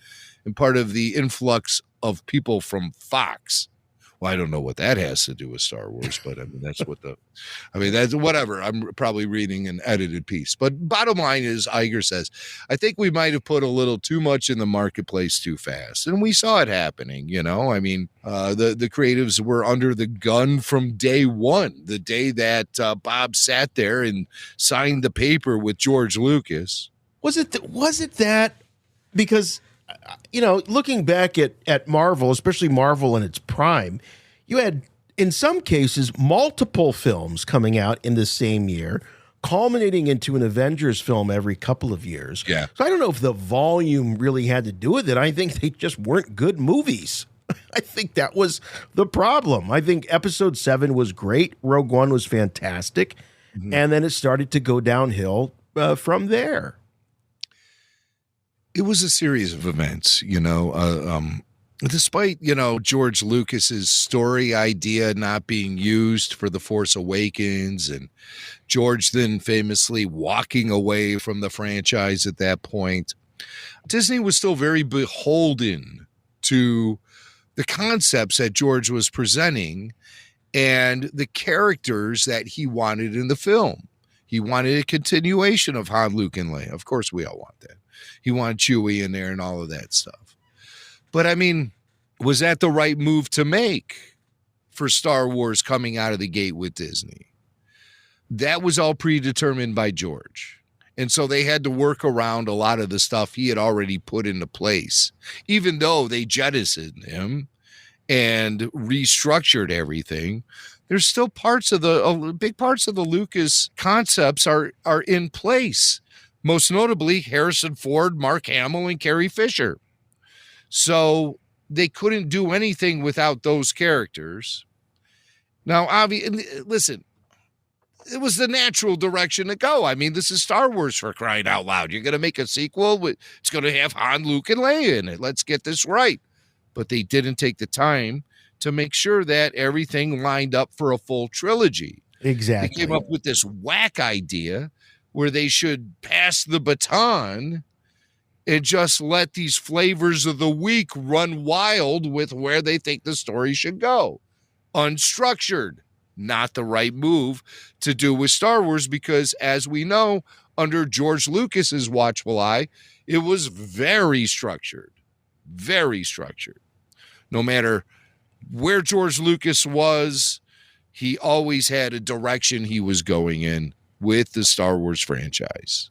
and part of the influx of people from Fox. Well, I don't know what that has to do with Star Wars, but I mean, that's whatever. I'm probably reading an edited piece. But bottom line is, Iger says, I think we might have put a little too much in the marketplace too fast. And we saw it happening, you know. I mean, the creatives were under the gun from day one, the day that Bob sat there and signed the paper with George Lucas. Was it that? Because, you know, looking back at Marvel, especially Marvel in its prime, you had, in some cases, multiple films coming out in the same year, culminating into an Avengers film every couple of years. Yeah. So I don't know if the volume really had to do with it. I think they just weren't good movies. I think that was the problem. I think Episode 7 was great. Rogue One was fantastic. Mm-hmm. And then it started to go downhill from there. It was a series of events, you know, despite, you know, George Lucas's story idea not being used for The Force Awakens, and George then famously walking away from the franchise at that point. Disney was still very beholden to the concepts that George was presenting and the characters that he wanted in the film. He wanted a continuation of Han, Luke, and Leia. Of course, we all want that. He wanted Chewie in there and all of that stuff. But, I mean, was that the right move to make for Star Wars coming out of the gate with Disney? That was all predetermined by George. And so they had to work around a lot of the stuff he had already put into place, even though they jettisoned him and restructured everything. There's still big parts of the Lucas concepts are in place. Most notably, Harrison Ford, Mark Hamill, and Carrie Fisher. So they couldn't do anything without those characters. Now, listen, it was the natural direction to go. I mean, this is Star Wars, for crying out loud. You're going to make a sequel. It's going to have Han, Luke, and Leia in it. Let's get this right. But they didn't take the time to make sure that everything lined up for a full trilogy. Exactly. They came up with this whack idea where they should pass the baton and just let these flavors of the week run wild with where they think the story should go. Unstructured. Not the right move to do with Star Wars, because, as we know, under George Lucas's watchful eye, it was very structured. Very structured. No matter where George Lucas was, he always had a direction he was going in with the Star Wars franchise.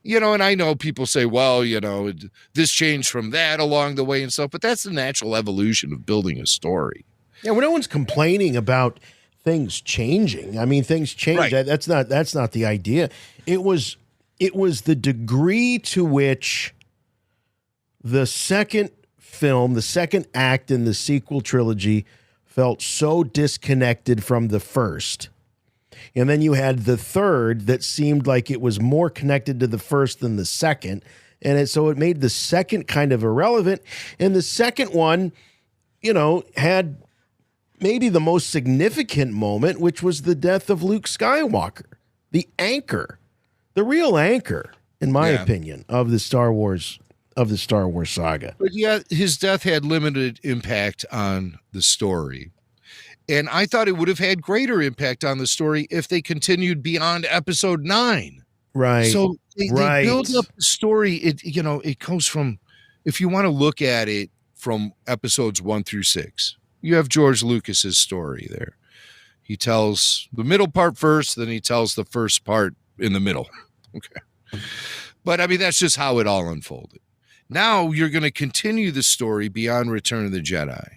You know, and I know people say, well, you know, this changed from that along the way and stuff, but that's the natural evolution of building a story. Yeah, well, no one's complaining about things changing. I mean, things change. Right. That's not the idea. It was the degree to which the second film, the second act in the sequel trilogy, felt so disconnected from the first. And then you had the third that seemed like it was more connected to the first than the second. And so it made the second kind of irrelevant. And the second one, you know, had maybe the most significant moment, which was the death of Luke Skywalker, the anchor, the real anchor, in my opinion, of the Star Wars saga. But yeah, his death had limited impact on the story. And I thought it would have had greater impact on the story if they continued beyond episode 9. Right. So they build up the story. It goes from, if you want to look at it from episodes 1 through 6, you have George Lucas's story there. He tells the middle part first, then he tells the first part in the middle. Okay. But I mean, that's just how it all unfolded. Now you're going to continue the story beyond Return of the Jedi.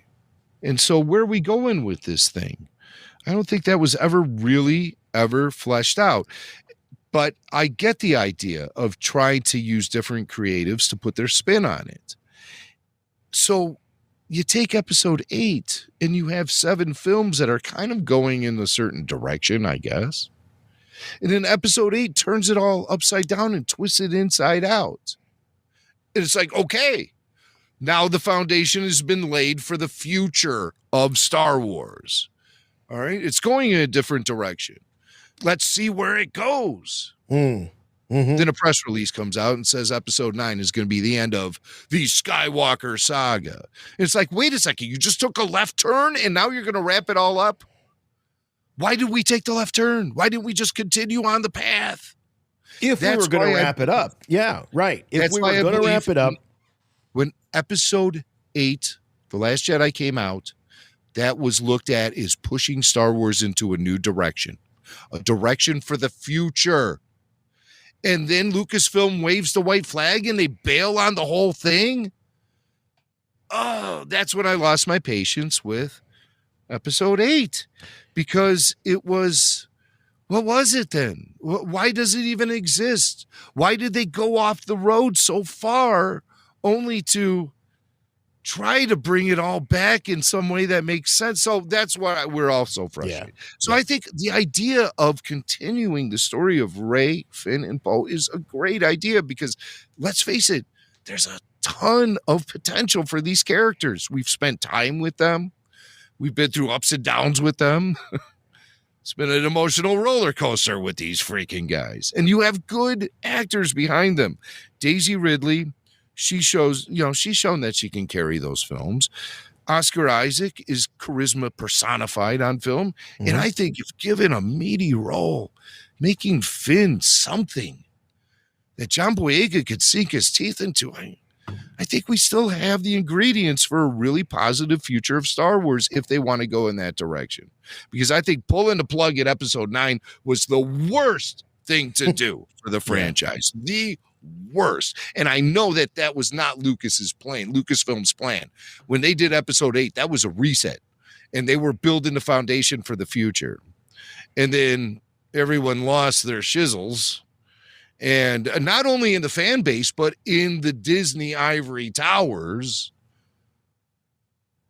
And so where are we going with this thing? I don't think that was ever fleshed out. But I get the idea of trying to use different creatives to put their spin on it. So you take episode 8 and you have 7 films that are kind of going in a certain direction, I guess. And then episode 8 turns it all upside down and twists it inside out. And it's like, okay, Now the foundation has been laid for the future of Star Wars. All right. It's going in a different direction. Let's see where it goes. Then a press release comes out and says episode 9 is going to be the end of the Skywalker saga. It's like, wait a second, you just took a left turn and now you're going to wrap it all up? Why did we take the left turn? Why didn't we just continue on the path? If we were going to wrap it up. Yeah, right. If we were going to wrap it up. When episode 8, The Last Jedi, came out, that was looked at as pushing Star Wars into a new direction, a direction for the future. And then Lucasfilm waves the white flag and they bail on the whole thing. Oh, that's when I lost my patience with episode 8, because it was, what was it then? Why does it even exist? Why did they go off the road so far only to try to bring it all back in some way that makes sense? So that's why we're all so frustrated. Yeah. So I think the idea of continuing the story of Rey, Finn, and Poe is a great idea, because let's face it, there's a ton of potential for these characters. We've spent time with them. We've been through ups and downs with them. It's been an emotional roller coaster with these freaking guys. And you have good actors behind them. Daisy Ridley, she's shown that she can carry those films. Oscar Isaac is charisma personified on film. And I think if given a meaty role, making Finn something that John Boyega could sink his teeth into, I think we still have the ingredients for a really positive future of Star Wars if they want to go in that direction. Because I think pulling the plug at episode 9 was the worst thing to do for the franchise. The worst. And I know that was not Lucasfilm's plan. When they did episode 8, that was a reset. And they were building the foundation for the future. And then everyone lost their shizzles. And not only in the fan base, but in the Disney ivory towers.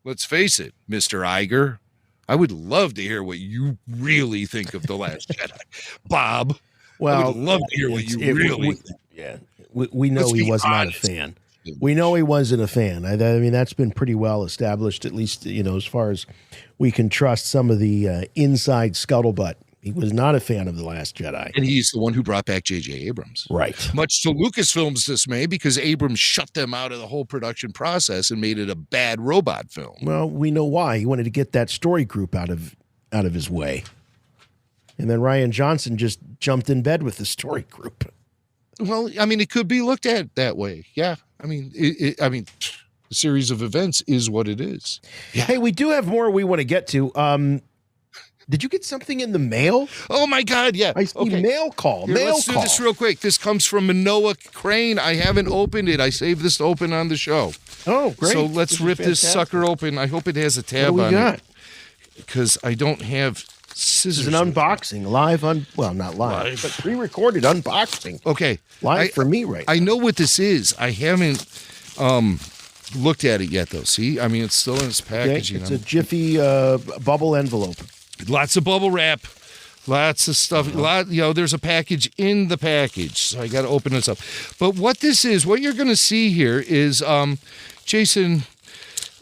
Let's face it, Mr. Iger, I would love to hear what you really think of The Last Jedi. Bob, I would love to hear what you really think. Yeah, we know he was not a fan. We know he wasn't a fan. I mean, that's been pretty well established, at least, as far as we can trust some of the inside scuttlebutt. He was not a fan of The Last Jedi. And he's the one who brought back J.J. Abrams. Right. Much to Lucasfilm's dismay, because Abrams shut them out of the whole production process and made it a bad robot film. Well, we know why. He wanted to get that story group out of his way. And then Rian Johnson just jumped in bed with the story group. Well, I mean, it could be looked at that way. Yeah. I mean, the series of events is what it is. Yeah. Hey, we do have more we want to get to. Did you get something in the mail? Oh, my God, yeah. I see mail call. Let's do this real quick. This comes from Manoa Crane. I haven't opened it. I saved this to open on the show. Oh, great. So let's rip this sucker open. I hope it has a tab on it. Because I don't have scissors. It's an unboxing. Not live, but pre-recorded unboxing. Okay. Live for me right now. I know what this is. I haven't looked at it yet, though. See? I mean, it's still in its packaging. It's a Jiffy bubble envelope. Lots of bubble wrap, lots of stuff. There's a package in the package, so I got to open this up. But what this is, what you're going to see here is, Jason,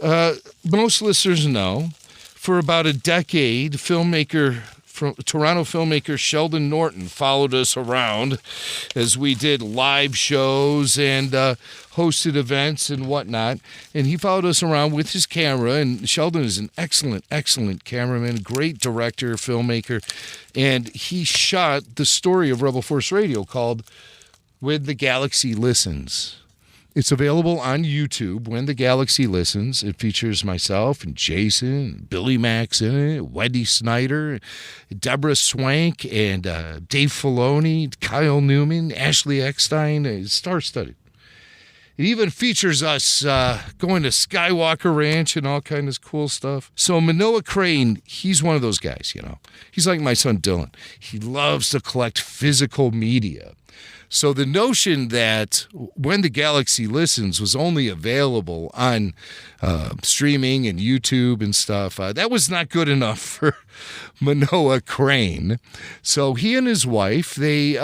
most listeners know, for about a decade, Toronto filmmaker Sheldon Norton followed us around as we did live shows and hosted events and whatnot. And he followed us around with his camera. And Sheldon is an excellent, excellent cameraman, great director, filmmaker. And he shot the story of Rebel Force Radio called When the Galaxy Listens. It's available on YouTube, When the Galaxy Listens. It features myself and Jason, Billy Max in it, Wendy Snyder, Deborah Swank, and Dave Filoni, Kyle Newman, Ashley Eckstein, star-studded. It even features us going to Skywalker Ranch and all kinds of cool stuff. So Manoa Crane, he's one of those guys, He's like my son Dylan. He loves to collect physical media. So the notion that When the Galaxy Listens was only available on streaming and YouTube and stuff, that was not good enough for Manoa Crane. So he and his wife, they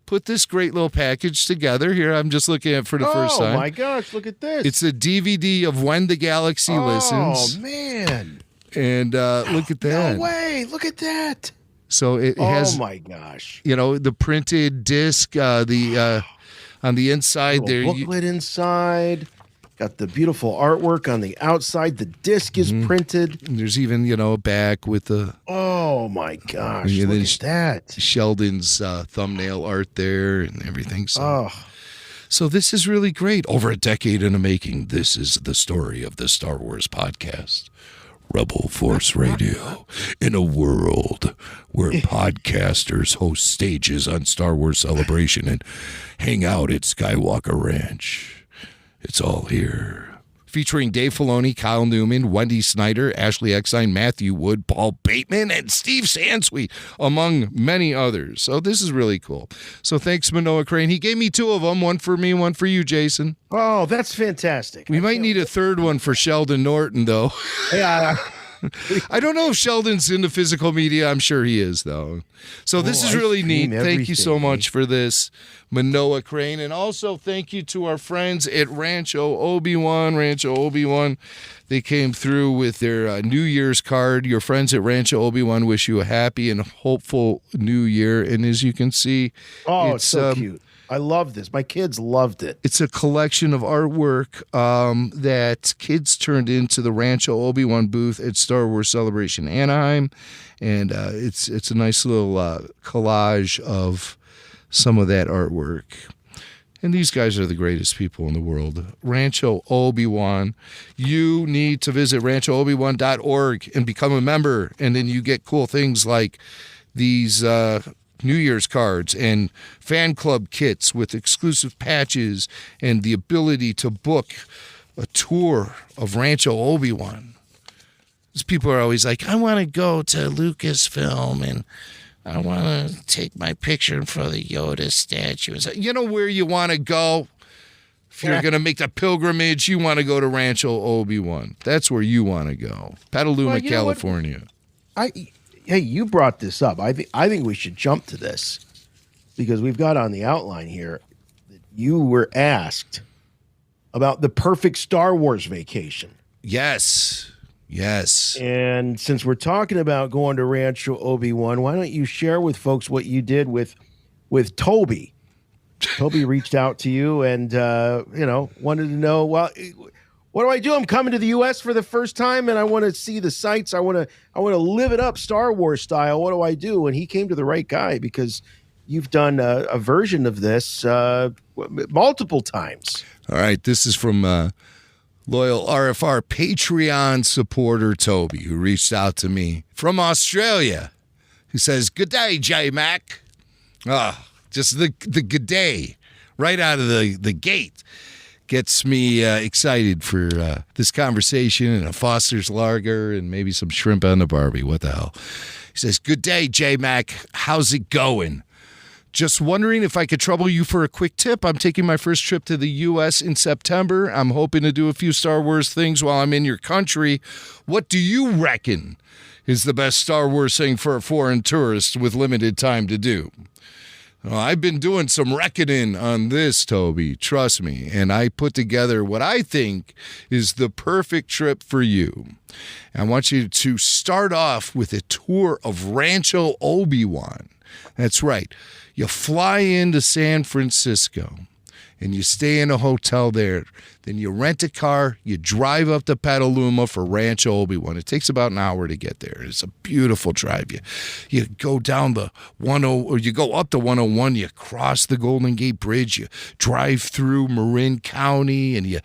put this great little package together. Here, I'm just looking at it for the first time. Oh, my gosh, look at this. It's a DVD of When the Galaxy Listens. Oh, man. And look at that. No way. Look at that. So it has, oh, my gosh. the printed disc, on the inside there. Booklet inside. Got the beautiful artwork on the outside. The disc is printed. There's even, a back with the... Oh, my gosh. Look at that. Sheldon's thumbnail art there and everything. So this is really great. Over a decade in the making, this is the story of the Star Wars podcast. Rebel Force Radio. In a world where podcasters host stages on Star Wars Celebration and hang out at Skywalker Ranch. It's all here. Featuring Dave Filoni, Kyle Newman, Wendy Snyder, Ashley Eckstein, Matthew Wood, Paul Bateman, and Steve Sansweet, among many others. So this is really cool. So thanks, Manoa Crane. He gave me 2 of them, one for me, one for you, Jason. Oh, that's fantastic. We might need a third one for Sheldon Norton, though. Yeah. I don't know if Sheldon's into physical media. I'm sure he is, though. So this is really neat. Thank you so much for this, Manoa Crane. And also thank you to our friends at Rancho Obi-Wan. They came through with their New Year's card. Your friends at Rancho Obi-Wan wish you a happy and hopeful New Year. And as you can see, it's so cute. I love this. My kids loved it. It's a collection of artwork that kids turned into the Rancho Obi-Wan booth at Star Wars Celebration Anaheim. And it's a nice little collage of some of that artwork. And these guys are the greatest people in the world. Rancho Obi-Wan. You need to visit ranchoobiwan.org and become a member. And then you get cool things like these New Year's cards and fan club kits with exclusive patches and the ability to book a tour of Rancho Obi-Wan. These people are always like, I want to go to Lucasfilm and I want to take my picture in front of the Yoda statue. You know where you want to go? If you're going to make the pilgrimage, you want to go to Rancho Obi-Wan. That's where you want to go. Petaluma, California. Hey, you brought this up. I think we should jump to this because we've got on the outline here that you were asked about the perfect Star Wars vacation. Yes. And since we're talking about going to Rancho Obi-Wan, why don't you share with folks what you did with Toby? Toby reached out to you and wanted to know, well, what do I do? I'm coming to the U.S. for the first time, and I want to see the sights. I want to live it up Star Wars style. What do I do? And he came to the right guy because you've done a version of this multiple times. All right, this is from loyal RFR Patreon supporter Toby, who reached out to me from Australia. He says, "Good day, J-Mac." Just the good day right out of the gate. Gets me excited for this conversation and a Foster's Lager and maybe some shrimp on the Barbie. What the hell? He says, "Good day, J-Mac. How's it going? Just wondering if I could trouble you for a quick tip. I'm taking my first trip to the U.S. in September. I'm hoping to do a few Star Wars things while I'm in your country. What do you reckon is the best Star Wars thing for a foreign tourist with limited time to do?" Well, I've been doing some reckoning on this, Toby, trust me, and I put together what I think is the perfect trip for you. I want you to start off with a tour of Rancho Obi-Wan. That's right. You fly into San Francisco, and you stay in a hotel there. Then you rent a car, you drive up to Petaluma for Rancho Obi-Wan. It takes about an hour to get there. It's a beautiful drive. You go down you go up the 101, you cross the Golden Gate Bridge, you drive through Marin County, and you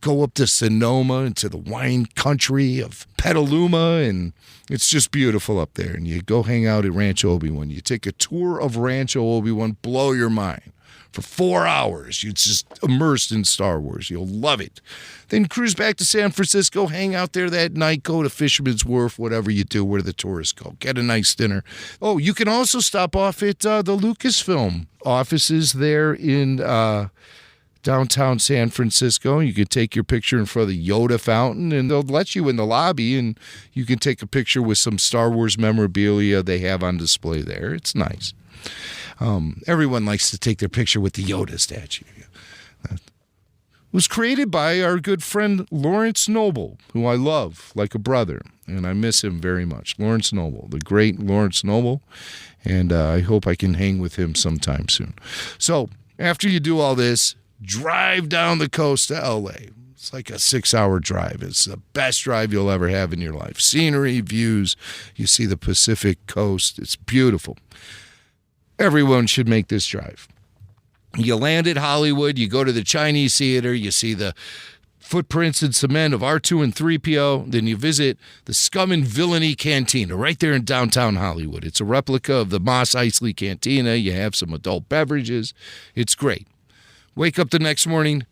go up to Sonoma into the wine country of Petaluma, and it's just beautiful up there. And you go hang out at Rancho Obi-Wan. You take a tour of Rancho Obi-Wan, blow your mind. For 4 hours, you're just immersed in Star Wars. You'll love it. Then cruise back to San Francisco, hang out there that night, go to Fisherman's Wharf, whatever you do, where the tourists go. Get a nice dinner. Oh, you can also stop off at the Lucasfilm offices there in downtown San Francisco. You can take your picture in front of the Yoda fountain, and they'll let you in the lobby, and you can take a picture with some Star Wars memorabilia they have on display there. It's nice. Everyone likes to take their picture with the Yoda statue. It was created by our good friend Lawrence Noble, who I love like a brother, and I miss him very much. Lawrence Noble, the great Lawrence Noble, and I hope I can hang with him sometime soon. So after you do all this, drive down the coast to L.A. It's like a 6-hour drive. It's the best drive you'll ever have in your life. Scenery, views. You see the Pacific coast. It's beautiful. Everyone should make this drive. You land at Hollywood. You go to the Chinese theater. You see the footprints and cement of R2 and 3PO. Then you visit the Scum and Villainy Cantina right there in downtown Hollywood. It's a replica of the Mos Eisley Cantina. You have some adult beverages. It's great. Wake up the next morning,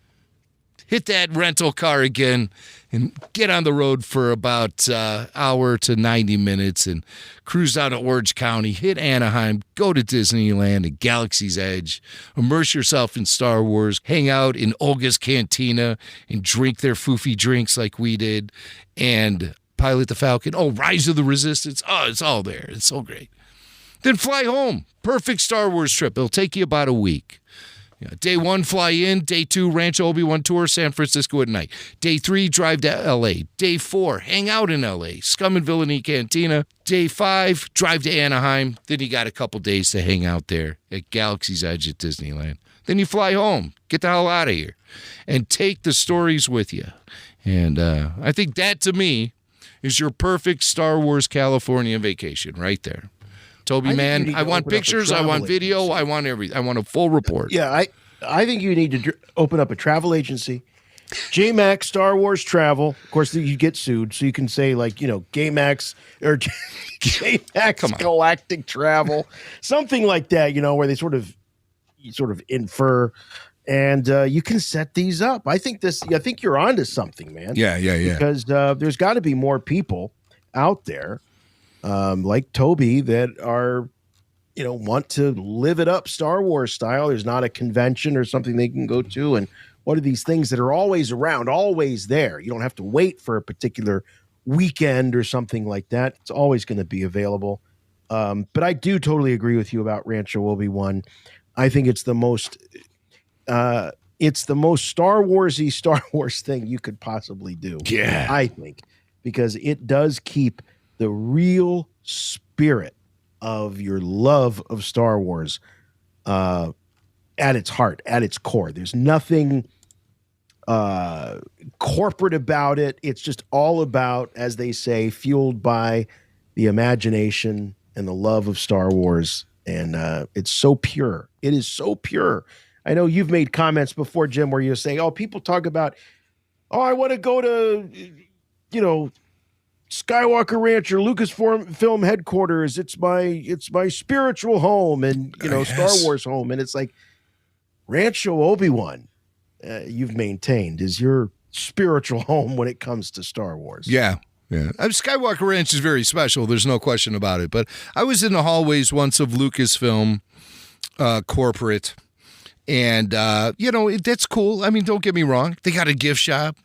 hit that rental car again, and get on the road for about hour to 90 minutes and cruise down to Orange County, hit Anaheim, go to Disneyland and Galaxy's Edge, immerse yourself in Star Wars, hang out in Olga's Cantina and drink their foofy drinks like we did, and pilot the Falcon. Oh, Rise of the Resistance. Oh, it's all there. It's so great. Then fly home. Perfect Star Wars trip. It'll take you about a week. Day 1, fly in. Day 2, Rancho Obi-Wan tour, San Francisco at night. Day 3, drive to L.A. Day 4, hang out in L.A., Scum and Villainy Cantina. Day 5, drive to Anaheim. Then you got a couple days to hang out there at Galaxy's Edge at Disneyland. Then you fly home. Get the hell out of here. And take the stories with you. And I think that, to me, is your perfect Star Wars California vacation right there. Toby, man, I want pictures, I want video, I want everything. I want a full report. Yeah, I think you need to open up a travel agency. JMax Star Wars Travel. Of course, you get sued, so you can say, like, GayMax or JMax Galactic Travel, something like that, where they sort of infer, and you can set these up. I think you're onto something, man. Yeah. Because there's got to be more people out there like Toby that are, want to live it up Star Wars style. There's not a convention or something they can go to. And what are these things that are always around, always there? You don't have to wait for a particular weekend or something like that. It's always going to be available. But I do totally agree with you about Rancho Obi-Wan. I think it's the most Star Warsy Star Wars thing you could possibly do. Yeah. I think, because it does keep the real spirit of your love of Star Wars at its heart, at its core. There's nothing corporate about it. It's just all about, as they say, fueled by the imagination and the love of Star Wars. And it's so pure. It is so pure. I know you've made comments before, Jim, where you say, people talk about, I want to go to, Skywalker Ranch or Lucasfilm headquarters. It's my spiritual home and Star Wars home. And it's like Rancho Obi-Wan, you've maintained, is your spiritual home when it comes to Star Wars. Yeah. Skywalker Ranch is very special. There's no question about it. But I was in the hallways once of Lucasfilm corporate, and that's cool. I mean, don't get me wrong. They got a gift shop.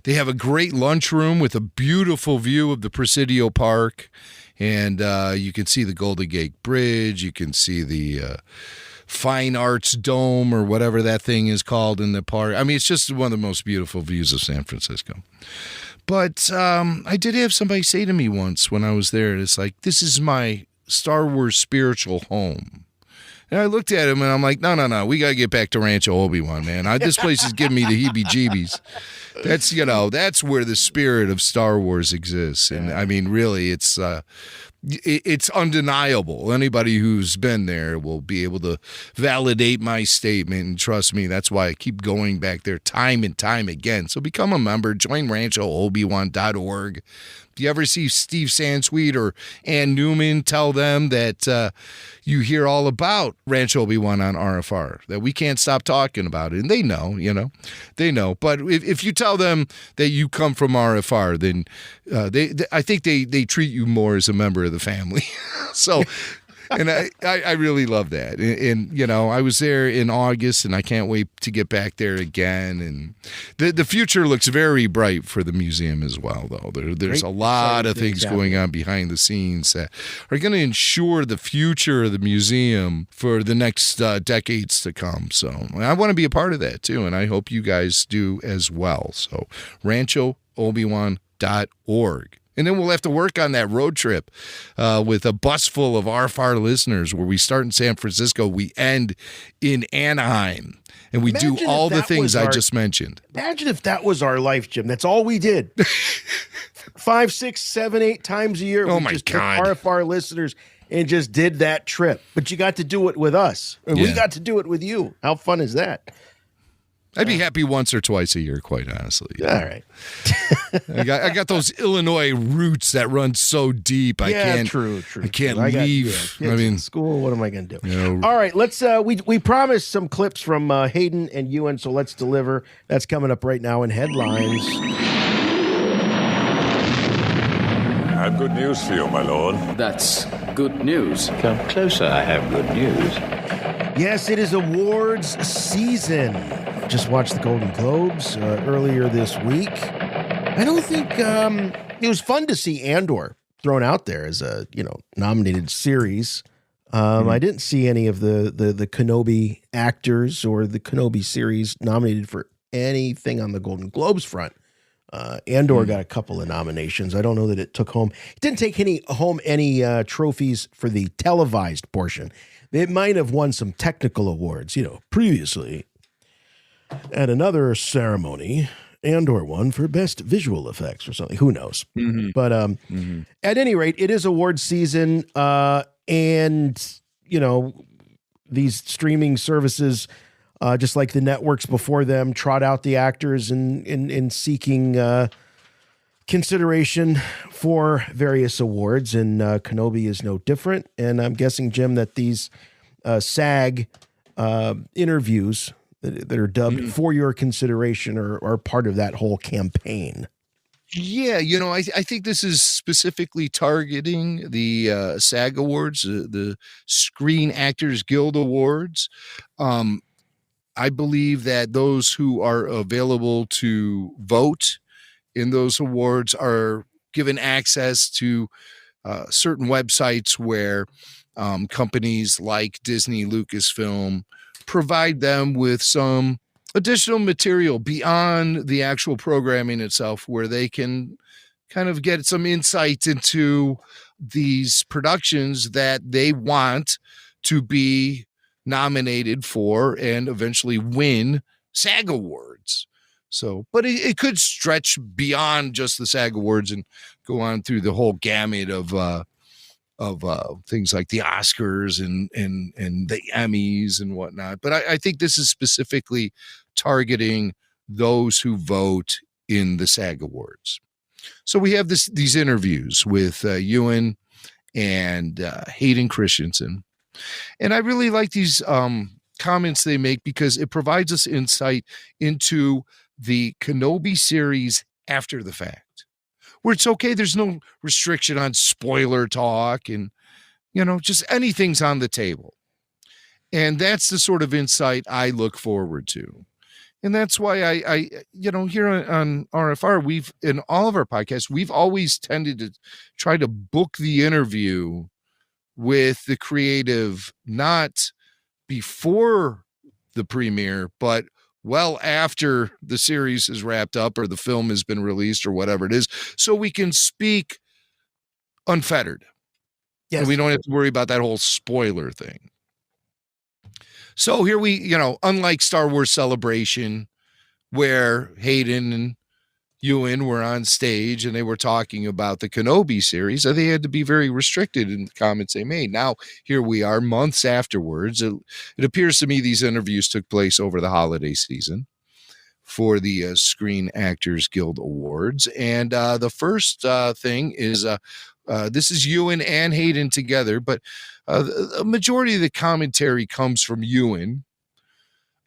They have a great lunchroom with a beautiful view of the Presidio Park, and you can see the Golden Gate Bridge. You can see the Fine Arts Dome or whatever that thing is called in the park. I mean, it's just one of the most beautiful views of San Francisco. But I did have somebody say to me once when I was there, it's like, this is my Star Wars spiritual home. And I looked at him and I'm like, no, we got to get back to Rancho Obi-Wan, man. This place is giving me the heebie-jeebies. That's, that's where the spirit of Star Wars exists. And I mean, really, it's undeniable. Anybody who's been there will be able to validate my statement. And trust me, that's why I keep going back there time and time again. So become a member. Join RanchoObiwan.org. If you ever see Steve Sansweet or Ann Newman, tell them that you hear all about Rancho Obi-Wan on RFR, that we can't stop talking about it. And they know, they know. But if you tell them that you come from RFR, then I think they treat you more as a member of the family. So And I really love that. And, you know, I was there in August, and I can't wait to get back there again. And the future looks very bright for the museum as well, though. There's a lot of things going on behind the scenes that are going to ensure the future of the museum for the next decades to come. So I want to be a part of that, too, and I hope you guys do as well. So ranchoobiwan.org. And then we'll have to work on that road trip with a bus full of RFR listeners where we start in San Francisco, we end in Anaheim, and we do all the things I just mentioned. Imagine if that was our life, Jim. That's all we did. 5, 6, 7, 8 times a year. Oh, we my just God. took RFR listeners and just did that trip. But you got to do it with us. And we got to do it with you. How fun is that? I'd be happy once or twice a year, quite honestly. All right. I got those Illinois roots that run so deep. I can't leave. I mean, school. What am I going to do? You know, all right. Let's. We promised some clips from Hayden and Ewan, so let's deliver. That's coming up right now in headlines. I have good news for you, my lord. That's good news. Come closer, I have good news. Yes, it is awards season. Just watched the Golden Globes earlier this week. I don't think it was fun to see Andor thrown out there as a nominated series. I didn't see any of the Kenobi actors or the Kenobi series nominated for anything on the Golden Globes front. Andor got a couple of nominations. I don't know that it took home. It didn't take any trophies for the televised portion. It might have won some technical awards, previously. At another ceremony, Andor won for best visual effects or something. Who knows? Mm-hmm. But at any rate, it is award season, and these streaming services, just like the networks before them, trot out the actors in seeking consideration for various awards, and Kenobi is no different. And I'm guessing, Jim, that these SAG interviews that are dubbed for your consideration are part of that whole campaign. Yeah, I think this is specifically targeting the SAG Awards, the Screen Actors Guild Awards. I believe that those who are available to vote in those awards are given access to certain websites where companies like Disney, Lucasfilm provide them with some additional material beyond the actual programming itself, where they can kind of get some insight into these productions that they want to be nominated for and eventually win SAG Awards. So, but it could stretch beyond just the SAG Awards and go on through the whole gamut of things like the Oscars and the Emmys and whatnot. But I think this is specifically targeting those who vote in the SAG Awards. So we have these interviews with Ewan and Hayden Christensen. And I really like these comments they make because it provides us insight into the Kenobi series after the fact, where it's okay. There's no restriction on spoiler talk and, just anything's on the table. And that's the sort of insight I look forward to. And that's why I here on RFR, in all of our podcasts, we've always tended to try to book the interview with the creative, not before the premiere, but well after the series is wrapped up or the film has been released or whatever it is, so we can speak unfettered. Yes. And we don't have to worry about that whole spoiler thing. So here we, unlike Star Wars Celebration, where Hayden and Ewan were on stage and they were talking about the Kenobi series, they had to be very restricted in the comments they made. Now, here we are months afterwards. It appears to me these interviews took place over the holiday season for the Screen Actors Guild Awards. And the first thing is this is Ewan and Hayden together, but a majority of the commentary comes from Ewan.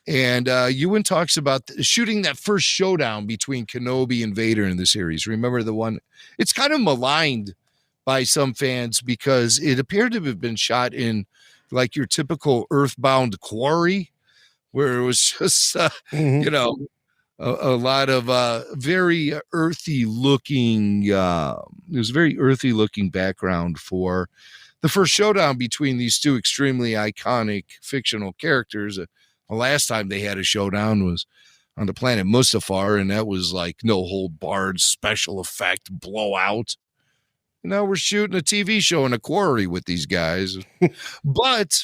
And Ewan talks about shooting that first showdown between Kenobi and Vader in the series. Remember the one? It's kind of maligned by some fans because it appeared to have been shot in like your typical earthbound quarry, where it was just, you know, a lot of very earthy looking, it was a very earthy looking background for the first showdown between these two extremely iconic fictional characters. The last time they had a showdown was on the planet Mustafar, and that was like no hold barred special effect blowout. Now we're shooting a TV show in a quarry with these guys, but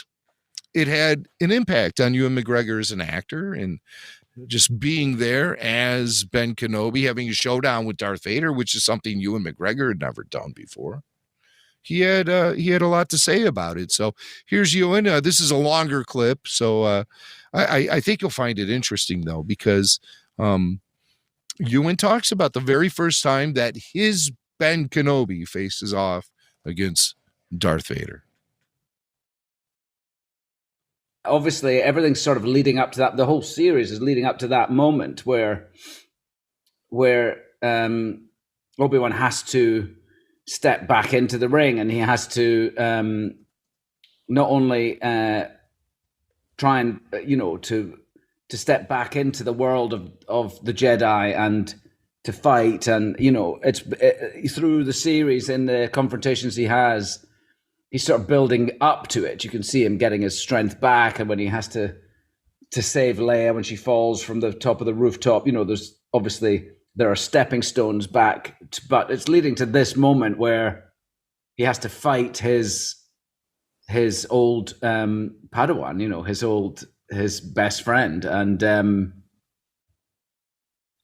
it had an impact on Ewan McGregor as an actor, and just being there as Ben Kenobi, having a showdown with Darth Vader, which is something Ewan McGregor had never done before. He had a lot to say about it. So here's Ewan. This is a longer clip, so I think you'll find it interesting though, because Ewan talks about the very first time that his Ben Kenobi faces off against Darth Vader. Obviously, everything's sort of leading up to that. The whole series is leading up to that moment where Obi-Wan has to step back into the ring, and he has to not only try and to step back into the world of the Jedi and to fight, and it's through the series and the confrontations he has, he's sort of building up to it. You can see him getting his strength back, and when he has to save Leia when she falls from the top of the rooftop, there's obviously there are stepping stones back, but it's leading to this moment where he has to fight his old Padawan, his best friend, and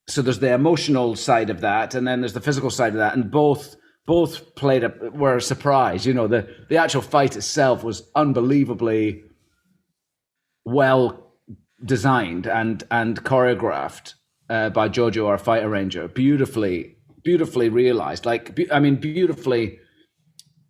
so there's the emotional side of that, and then there's the physical side of that, and both were a surprise. The actual fight itself was unbelievably well designed and choreographed by Jojo, our fight arranger. Beautifully realized, beautifully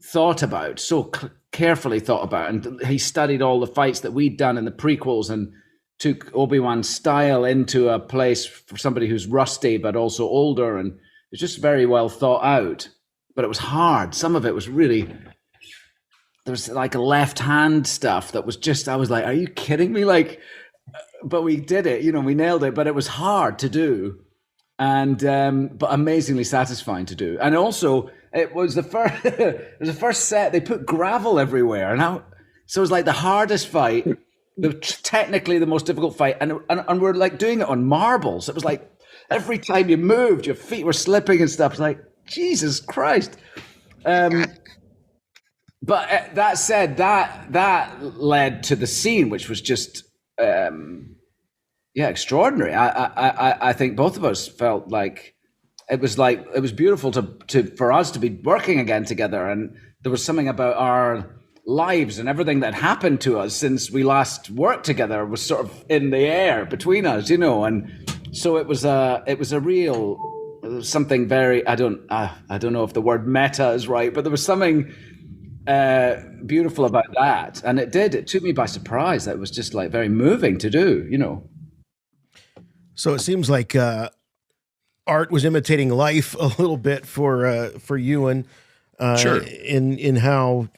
thought about, so carefully thought about. And he studied all the fights that we'd done in the prequels and took Obi-Wan's style into a place for somebody who's rusty but also older, and it's just very well thought out. But it was hard. Some of it was really, there was like a left hand stuff that was just, I was like, are you kidding me? But we did it, we nailed it, but it was hard to do, and but amazingly satisfying to do. And also it was the first set, they put gravel everywhere, and so it was like the hardest fight, technically the most difficult fight, and we're like doing it on marbles. It was like every time you moved, your feet were slipping and stuff. It's like, Jesus Christ. But that said, that led to the scene, which was just extraordinary. I think both of us felt like it was beautiful for us to be working again together, and there was something about our lives and everything that happened to us since we last worked together was sort of in the air between us, and so it was a real something very, I don't know if the word meta is right, but there was something beautiful about that, and it took me by surprise. That was just like very moving to do, So it seems like art was imitating life a little bit for Ewan, sure, in how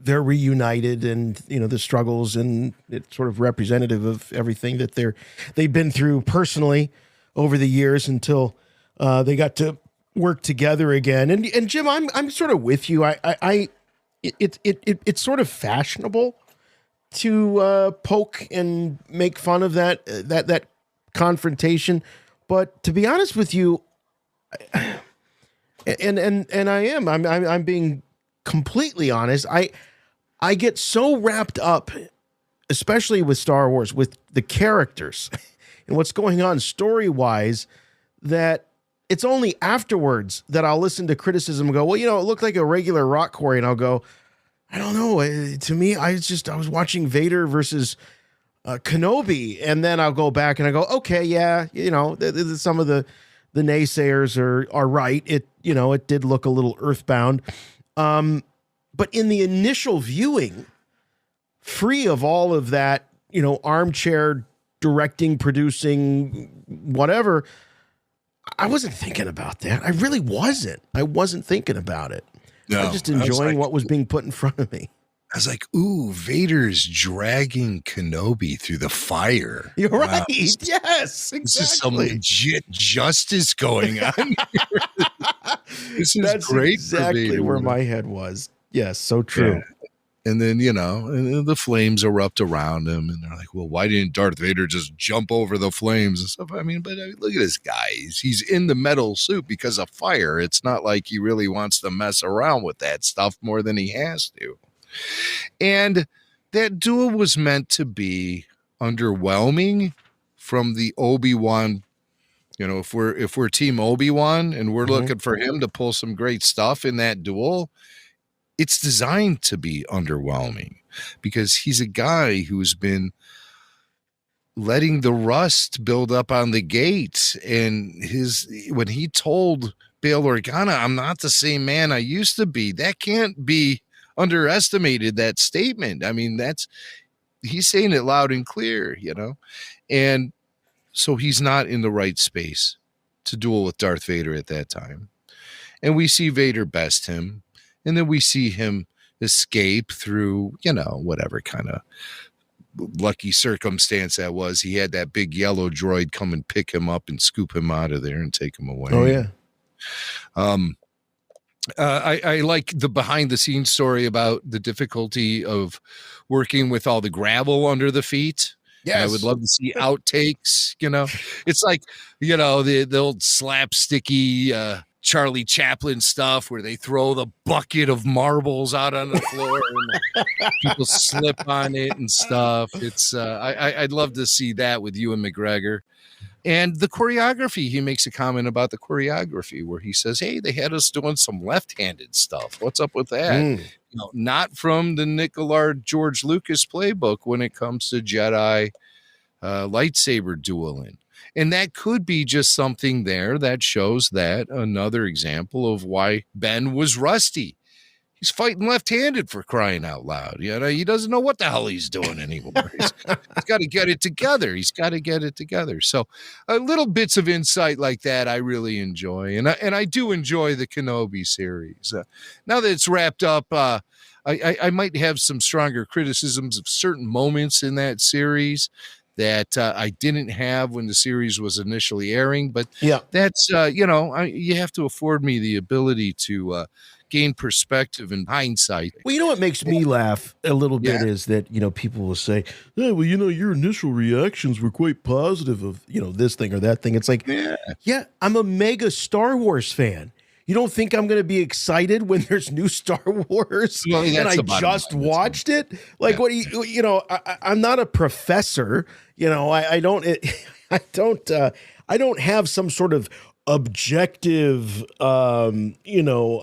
they're reunited, and the struggles, and it's sort of representative of everything that they've been through personally over the years until they got to work together again. And Jim, I'm sort of with you. It's sort of fashionable to poke and make fun of that confrontation, but to be honest with you, and I'm being completely honest. I get so wrapped up, especially with Star Wars, with the characters and what's going on story-wise, that it's only afterwards that I'll listen to criticism and go, well, it looked like a regular rock quarry, and I'll go, I don't know. To me, I was watching Vader versus Kenobi, and then I'll go back and I go, okay, yeah, some of the naysayers are right. It did look a little earthbound. But in the initial viewing, free of all of that, armchair directing, producing, whatever, I wasn't thinking about that. I really wasn't. I wasn't thinking about it. No, I'm just enjoying what was being put in front of me. I was like, ooh, Vader's dragging Kenobi through the fire. You're Wow. right. Yes, exactly. This is some legit justice going on here. This is That's great. exactly where my head was. Yes, so true. Yeah. And then, and the flames erupt around him. And they're like, well, why didn't Darth Vader just jump over the flames and stuff? But look at this guy. He's in the metal suit because of fire. It's not like he really wants to mess around with that stuff more than he has to. And that duel was meant to be underwhelming from the Obi-Wan. If we're team Obi-Wan and we're looking for him to pull some great stuff in that duel, it's designed to be underwhelming because he's a guy who's been letting the rust build up on the gate. And when he told Bail Organa, I'm not the same man I used to be, that can't be underestimated, that statement. I mean, he's saying it loud and clear, and so he's not in the right space to duel with Darth Vader at that time. And we see Vader best him. And then we see him escape through, whatever kind of lucky circumstance that was. He had that big yellow droid come and pick him up and scoop him out of there and take him away. Oh, yeah. I like the behind the scenes story about the difficulty of working with all the gravel under the feet. Yes. And I would love to see outtakes, It's like, the old slapsticky Charlie Chaplin stuff where they throw the bucket of marbles out on the floor and people slip on it and stuff. It's I'd love to see that with Ewan McGregor. And the choreography, he makes a comment about the choreography where he says, hey, they had us doing some left-handed stuff. What's up with that? Not from the Nicolard George Lucas playbook when it comes to Jedi lightsaber dueling. And that could be just something there that shows that another example of why Ben was rusty. He's fighting left-handed, for crying out loud. He doesn't know what the hell he's doing anymore. He's got to get it together. So little bits of insight like that I really enjoy. And I do enjoy the Kenobi series. Now that it's wrapped up, I might have some stronger criticisms of certain moments in that series that I didn't have when the series was initially airing. But that's, you have to afford me the ability to gain perspective and hindsight. Well, what makes me laugh a little bit is that, people will say, hey, well, your initial reactions were quite positive of, this thing or that thing. It's like, yeah, I'm a mega Star Wars fan. You don't think I'm going to be excited when there's new Star Wars and I just watched it? Like, what do you, I'm not a professor. I don't have some sort of objective,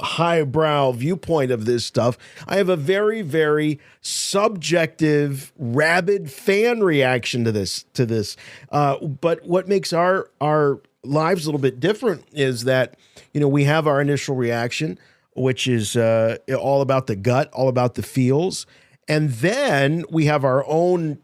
highbrow viewpoint of this stuff. I have a very, very subjective, rabid fan reaction to this. But what makes our lives a little bit different is that, we have our initial reaction, which is all about the gut, all about the feels. And then we have our own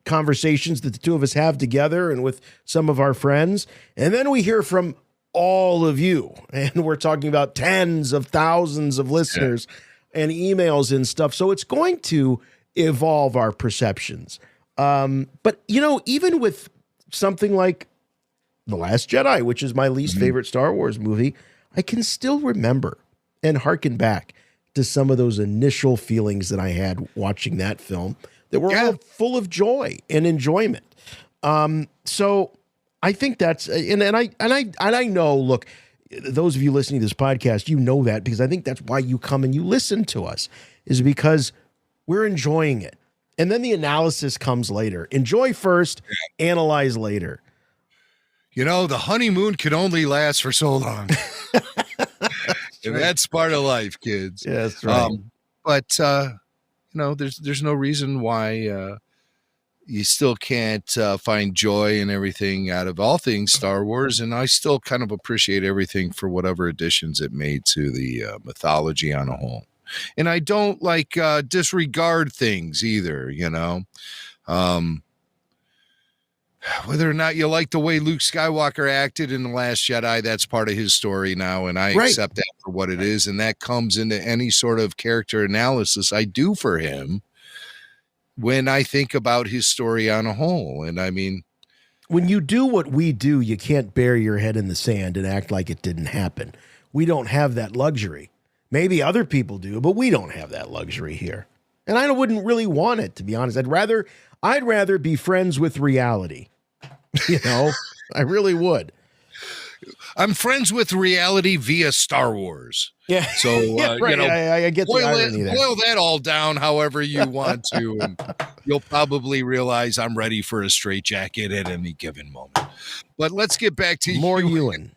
conversations that the two of us have together and with some of our friends. And then we hear from all of you. And we're talking about tens of thousands of listeners and emails and stuff. So it's going to evolve our perceptions. But, even with something like The Last Jedi, which is my least favorite Star Wars movie, I can still remember and hearken back to some of those initial feelings that I had watching that film that were all full of joy and enjoyment. So I think that's, and I know, look, those of you listening to this podcast, that because I think that's why you come and you listen to us, is because we're enjoying it. And then the analysis comes later. Enjoy first, analyze later. The honeymoon can only last for so long. And that's part of life, kids. Yeah, that's right. But there's no reason why you still can't find joy and everything out of all things Star Wars. And I still kind of appreciate everything for whatever additions it made to the mythology on a whole. And I don't disregard things either, whether or not you like the way Luke Skywalker acted in The Last Jedi, that's part of his story now, and I accept that for what it is, and that comes into any sort of character analysis I do for him when I think about his story on a whole. And I mean, when you do what we do, you can't bury your head in the sand and act like it didn't happen. We don't have that luxury. Maybe other people do, but we don't have that luxury here. And I wouldn't really want it, to be honest. I'd rather be friends with reality. You know, I really would. I'm friends with reality via Star Wars. Yeah. So, right. you know, I get the irony there. Boil that all down however you want to, and you'll probably realize I'm ready for a straitjacket at any given moment. But let's get back to more Ewan.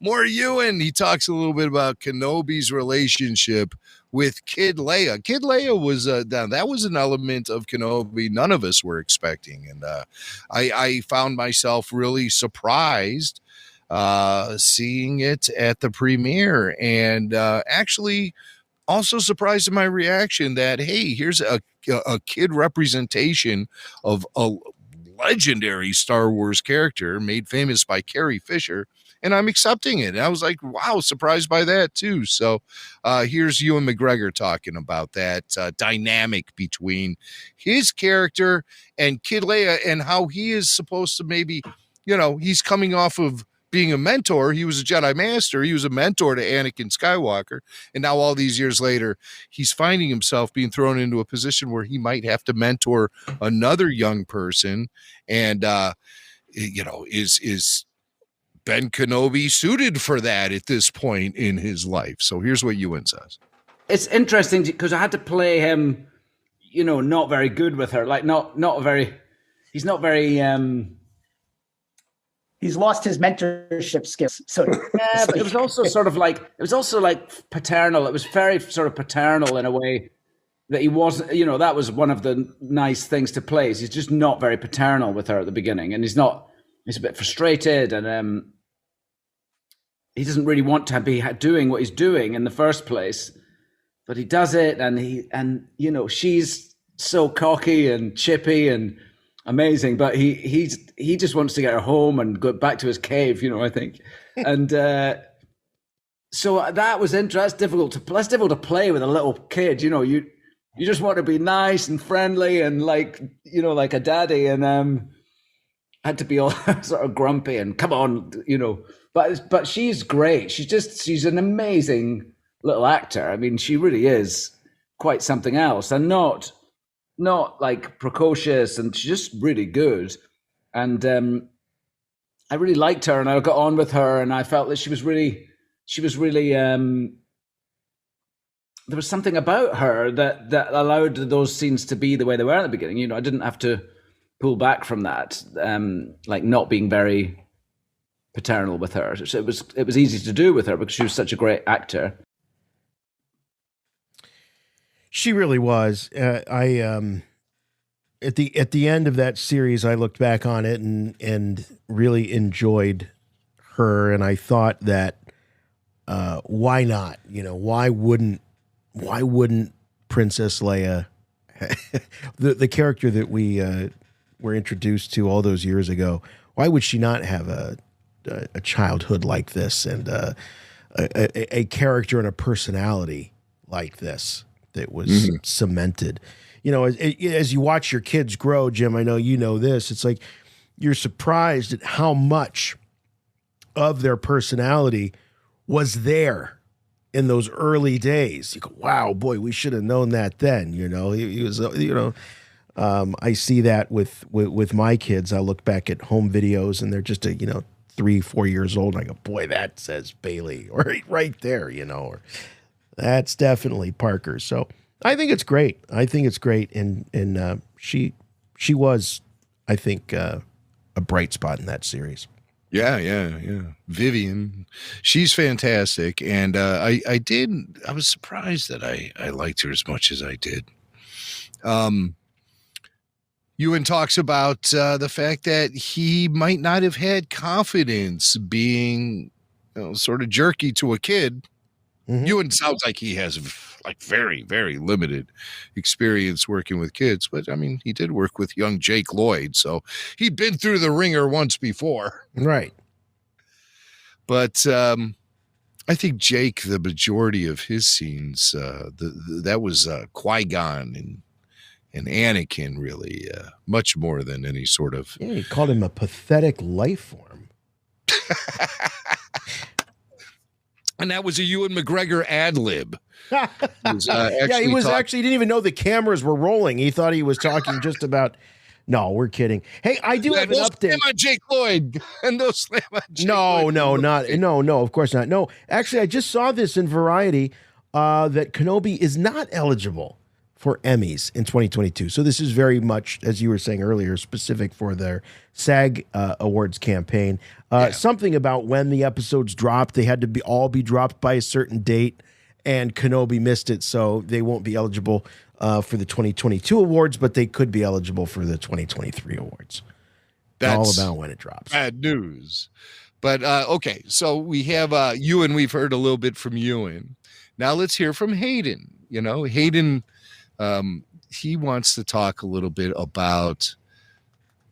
More Ewan. He talks a little bit about Kenobi's relationship with Kid Leia. Kid Leia was that was an element of Kenobi none of us were expecting, and I found myself really surprised seeing it at the premiere, and actually also surprised in my reaction that, hey, here's a kid representation of a legendary Star Wars character made famous by Carrie Fisher, and I'm accepting it. And I was like, wow, surprised by that too. So here's Ewan McGregor talking about that dynamic between his character and Kid Leia, and how he is supposed to maybe, you know, he's coming off of being a mentor. He was a Jedi Master. He was a mentor to Anakin Skywalker. And now all these years later, he's finding himself being thrown into a position where he might have to mentor another young person. And, you know, is Ben Kenobi suited for that at this point in his life? So here's what Ewan says. It's interesting because I had to play him, you know, not very good with her. Like he's not very, he's lost his mentorship skills. So yeah, but it was also like paternal. It was very sort of paternal in a way that he wasn't, you know, that was one of the nice things to play. He's just not very paternal with her at the beginning, and he's a bit frustrated, and he doesn't really want to be doing what he's doing in the first place, but he does it, and you know, she's so cocky and chippy and amazing, but he just wants to get her home and go back to his cave, you know, I think. And so that was interesting. That's difficult to play with a little kid, you know. You just want to be nice and friendly and, like, you know, like a daddy, and had to be all sort of grumpy and come on, you know. But she's great. She's an amazing little actor. I mean, she really is quite something else, and not like precocious, and she's just really good. And I really liked her, and I got on with her, and I felt that she was really there was something about her that allowed those scenes to be the way they were at the beginning. You know, I didn't have to pull back from that, like not being very paternal with her. So it was easy to do with her because she was such a great actor. She really was. At the end of that series, I looked back on it and really enjoyed her, and I thought that why not? You know, why wouldn't Princess Leia, the character that we were introduced to all those years ago, why would she not have a childhood like this, and a character and a personality like this that was cemented? You know, as you watch your kids grow, Jim, I know you know this, it's like you're surprised at how much of their personality was there in those early days. You go, wow, boy, we should have known that then. You know, he was, you know, I see that with my kids. I look back at home videos and they're just 3-4 years old, and I go, boy, that says Bailey, or right there, you know, or that's definitely Parker. So I think it's great. And she was, I think, a bright spot in that series. Yeah. Vivian, she's fantastic. And I was surprised that I liked her as much as I did. Ewan talks about the fact that he might not have had confidence being sort of jerky to a kid Ewan sounds like he has like very, very limited experience working with kids, but I mean, he did work with young Jake Lloyd, so he'd been through the ringer once before. Right. But I think Jake, the majority of his scenes, that was Qui-Gon and Anakin, really, much more than any sort of. Yeah, he called him a pathetic life form. And that was a Ewan McGregor ad lib. He didn't even know the cameras were rolling. He thought he was talking just about. No, we're kidding. Hey, I do have an update. Slam on Jake Lloyd. And no slam on Jake Lloyd. No, of course not. No, actually, I just saw this in Variety that Kenobi is not eligible for Emmys in 2022. So this is very much, as you were saying earlier, specific for their SAG Awards campaign. Something about when the episodes dropped, they had to all be dropped by a certain date, and Kenobi missed it, so they won't be eligible for the 2022 awards, but they could be eligible for the 2023 awards. That's all about when it drops. Bad news. But okay, so we have Ewan. We've heard a little bit from Ewan. Now let's hear from Hayden. Hayden, he wants to talk a little bit about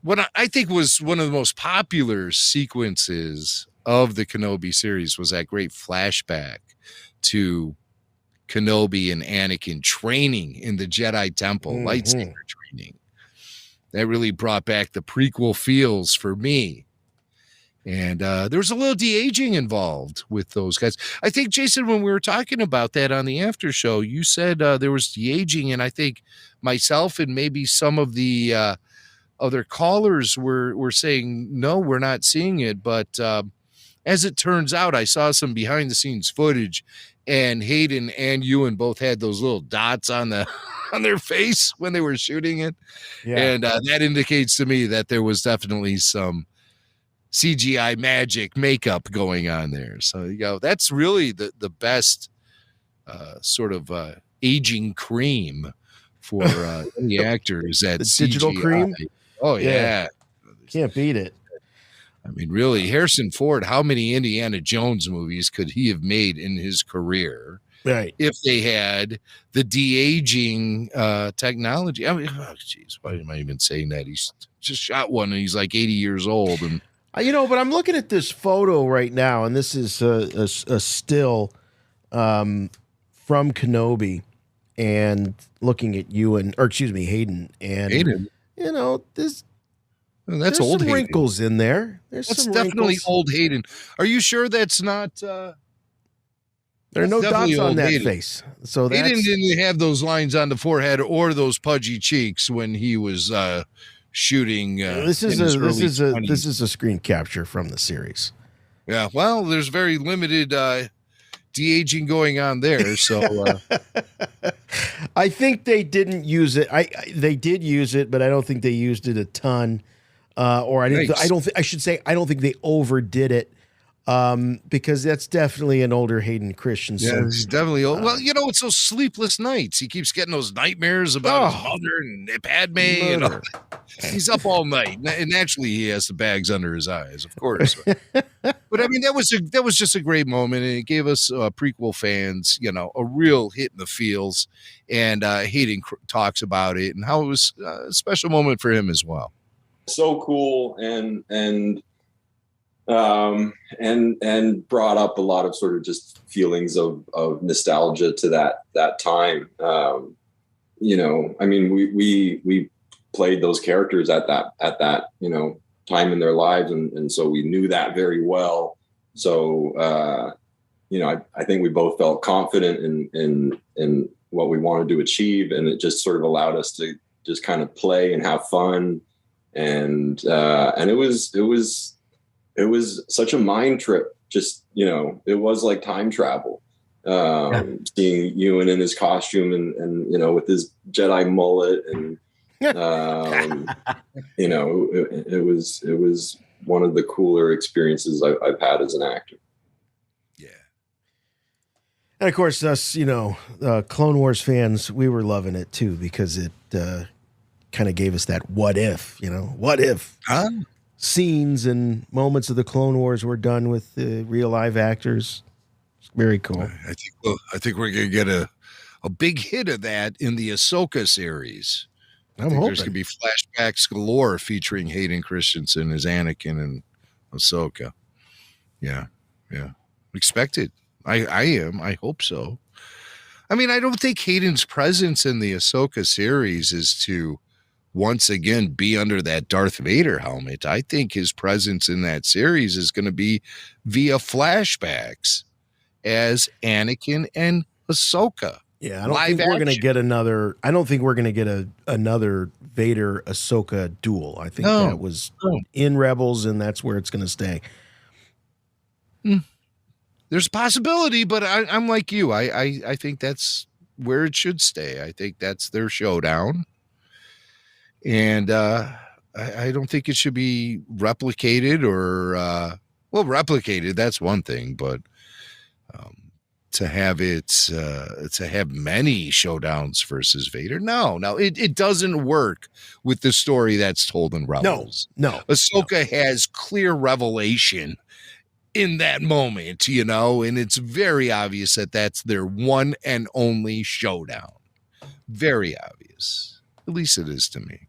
what I think was one of the most popular sequences of the Kenobi series was that great flashback to Kenobi and Anakin training in the Jedi Temple, lightsaber training. That really brought back the prequel feels for me. And there was a little de-aging involved with those guys. I think, Jason, when we were talking about that on the after show, you said there was de-aging, and I think myself and maybe some of the other callers were saying, no, we're not seeing it. But as it turns out, I saw some behind-the-scenes footage, and Hayden and Ewan both had those little dots on their face when they were shooting it. Yeah. And that indicates to me that there was definitely some CGI magic makeup going on there. So, that's really the best sort of aging cream for the actors at the digital CGI. cream. Oh, yeah. Can't beat it. I mean, really, Harrison Ford, how many Indiana Jones movies could he have made in his career? Right. If they had the de-aging technology. I mean, why am I even saying that? He's just shot one and he's like 80 years old. And but I'm looking at this photo right now, and this is a still from Kenobi, and looking at Hayden. And Hayden. That's old some Hayden. Wrinkles in there. That's definitely old Hayden. Are you sure that's not? There are no dots on that Hayden. face. So Hayden didn't have those lines on the forehead or those pudgy cheeks when he was shooting. This is a screen capture from the series. Yeah, well, there's very limited de-aging going on there. So I think they didn't use it. They did use it, but I don't think they used it a ton. I don't think they overdid it. Because that's definitely an older Hayden Christensen. Yeah, he's definitely old. Well, it's those sleepless nights. He keeps getting those nightmares about his mother and Padme. He's up all night. And naturally, he has the bags under his eyes, of course. But I mean, that was just a great moment, and it gave us prequel fans, a real hit in the feels. And Hayden talks about it and how it was a special moment for him as well. So cool, and brought up a lot of sort of just feelings of nostalgia to that time. I mean, we played those characters at that time in their lives, and so we knew that very well. So I think we both felt confident in what we wanted to achieve, and it just sort of allowed us to just kind of play and have fun, and it was such a mind trip. Just, it was like time travel. Seeing Ewan in his costume and with his Jedi mullet, and it was one of the cooler experiences I've had as an actor. Yeah. And of course, us, Clone Wars fans, we were loving it too, because it kind of gave us that what if, scenes and moments of the Clone Wars were done with real live actors. Very cool. I think we're going to get a big hit of that in the Ahsoka series. I'm hoping there's going to be flashbacks galore featuring Hayden Christensen as Anakin and Ahsoka. Yeah. Expect it. I am. I hope so. I mean, I don't think Hayden's presence in the Ahsoka series is to once again be under that Darth Vader helmet. I think his presence in that series is going to be via flashbacks as Anakin and Ahsoka. Yeah, I don't think we're going to get another. I don't think we're going to get another Vader Ahsoka duel. I think that was in Rebels, and that's where it's going to stay. There's a possibility, but I'm like you. I think that's where it should stay. I think that's their showdown. And I don't think it should be replicated or, replicated, that's one thing, but to have many showdowns versus Vader, no, it doesn't work with the story that's told in Rebels. No. Ahsoka has clear revelation in that moment, and it's very obvious that that's their one and only showdown. Very obvious. At least it is to me.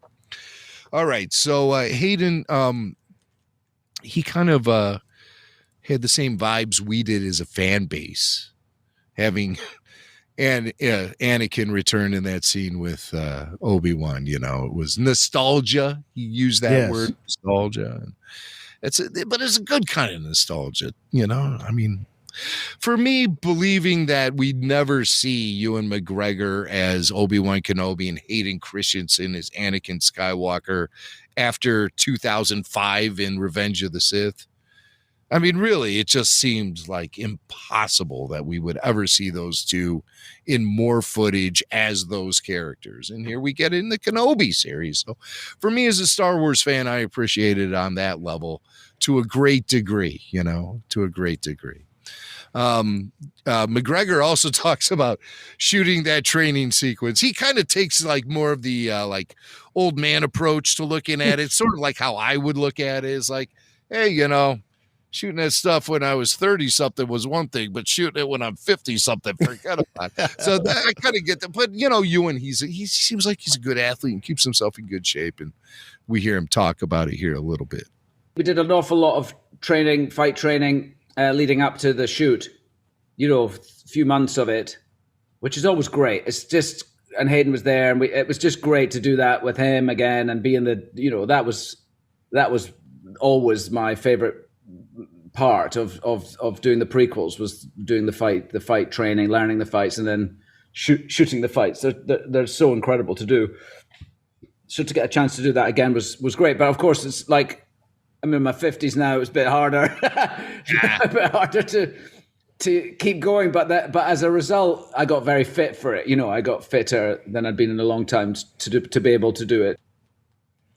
All right. So Hayden, he kind of had the same vibes we did as a fan base, having Anakin return in that scene with Obi-Wan. It was nostalgia. He used that word, nostalgia. But it's a good kind of nostalgia, I mean, for me, believing that we'd never see Ewan McGregor as Obi-Wan Kenobi and Hayden Christensen as Anakin Skywalker after 2005 in Revenge of the Sith. I mean, really, it just seems like impossible that we would ever see those two in more footage as those characters. And here we get in the Kenobi series. So for me as a Star Wars fan, I appreciate it on that level to a great degree, to a great degree. McGregor also talks about shooting that training sequence. He kind of takes like more of the like old man approach to looking at it, sort of like how I would look at it is like, hey, shooting that stuff when I was 30 something was one thing, but shooting it when I'm 50 something, forget about it. So I kind of get that. But Ewan, he seems like he's a good athlete and keeps himself in good shape. And we hear him talk about it here a little bit. We did an awful lot of training, fight training, leading up to the shoot, a few months of it, which is always great. It's just, and Hayden was there, and it was just great to do that with him again and be in the, that was always my favorite part of doing the prequels, was doing the fight training, learning the fights, and then shooting the fights. They're so incredible to do. So to get a chance to do that again was great. But of course, it's like, I'm in my 50s now. It's a bit harder, to keep going. But as a result, I got very fit for it. I got fitter than I'd been in a long time to be able to do it.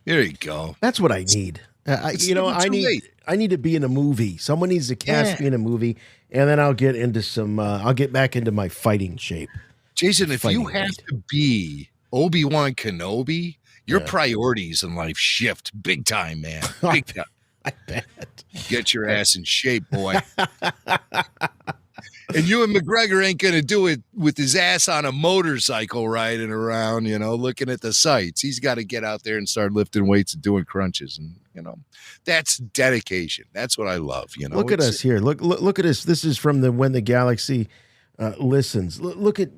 There you go. That's what I need. I need to be in a movie. Someone needs to cast me in a movie, and then I'll get into I'll get back into my fighting shape. Jason, if you have to be Obi-Wan Kenobi, your priorities in life shift big time, man. Big time. I bet. Get your ass in shape, boy. And Ewan McGregor ain't going to do it with his ass on a motorcycle riding around, looking at the sights. He's got to get out there and start lifting weights and doing crunches. And, that's dedication. That's what I love. Look at us here. Look at us. This is from When the Galaxy Listens. Look at,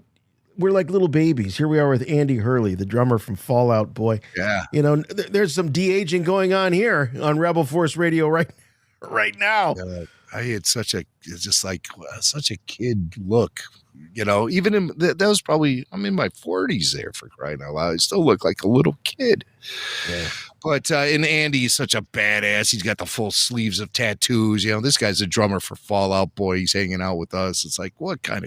we're like little babies. Here we are with Andy Hurley, the drummer from Fall Out Boy. Yeah. There's some de-aging going on here on Rebel Force Radio right now. I had such a kid look, even that was probably, I'm in my 40s there, for crying out loud. I still look like a little kid. Yeah. But and Andy's such a badass. He's got the full sleeves of tattoos. This guy's a drummer for Fall Out Boy. He's hanging out with us. It's like, what kind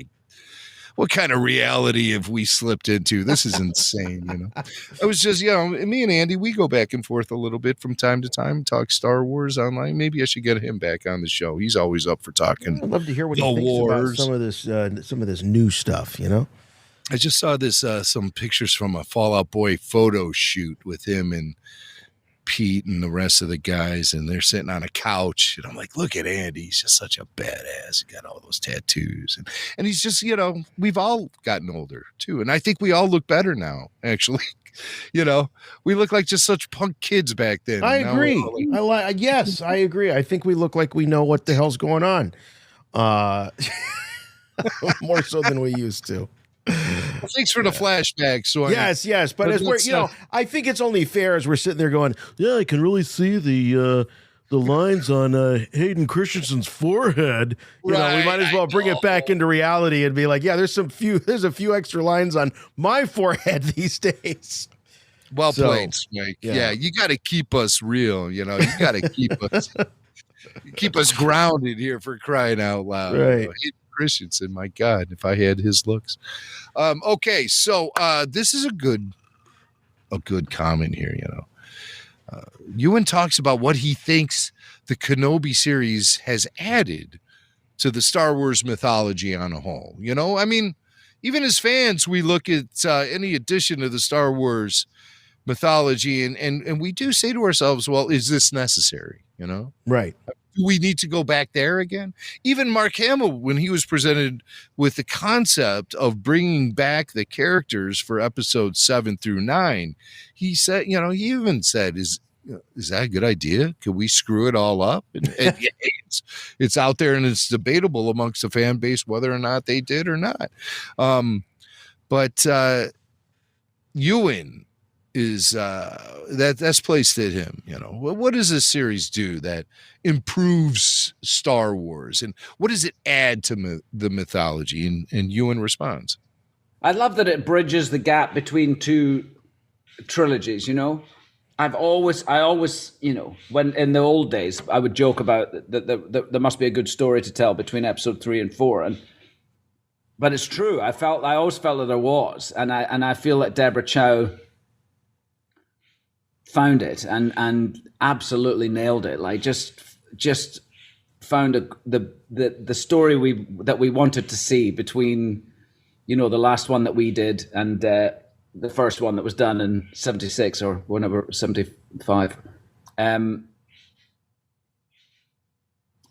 of reality have we slipped into? This is insane, I was just, me and Andy, we go back and forth a little bit from time to time, talk Star Wars online. Maybe I should get him back on the show. He's always up for talking. I'd love to hear what he thinks about some of this new stuff, I just saw this some pictures from a Fall Out Boy photo shoot with him and Pete and the rest of the guys, and they're sitting on a couch, and I'm like, look at Andy. He's just such a badass. He got all those tattoos, and he's just, we've all gotten older too, and I think we all look better now. Actually, we look like just such punk kids back then. I agree. Yes, I agree. I think we look like we know what the hell's going on, more so than we used to. Well, thanks for the flashback. So yes, but as we're, I think it's only fair as we're sitting there going, yeah, I can really see the lines on Hayden Christensen's forehead. We might as well bring it back into reality and be like, yeah, there's a few extra lines on my forehead these days. Well played, Snake. Yeah, you got to keep us real. You got to keep us grounded here, for crying out loud. Right. Christensen, my God, if I had his looks. Okay, so this is a good comment here. Ewan talks about what he thinks the Kenobi series has added to the Star Wars mythology on a whole. Even as fans, we look at any addition to the Star Wars mythology, and we do say to ourselves, well, is this necessary? Right. Do we need to go back there again? Even Mark Hamill, when he was presented with the concept of bringing back the characters for episodes 7 through 9, he said, he even said, is that a good idea? Could we screw it all up? And it's out there, and it's debatable amongst the fan base whether or not they did or not. But Ewan is that's placed at him. What does this series do that improves Star Wars, and what does it add to the mythology? And Ewan responds, I love that it bridges the gap between two trilogies. I always, when in the old days, I would joke about that there must be a good story to tell between episode 3 and 4, but it's true. I always felt that there was, and I feel that Deborah Chow found it and absolutely nailed it. Like just found the story that we wanted to see between, the last one that we did and the first one that was done in 76 or whenever, 75. And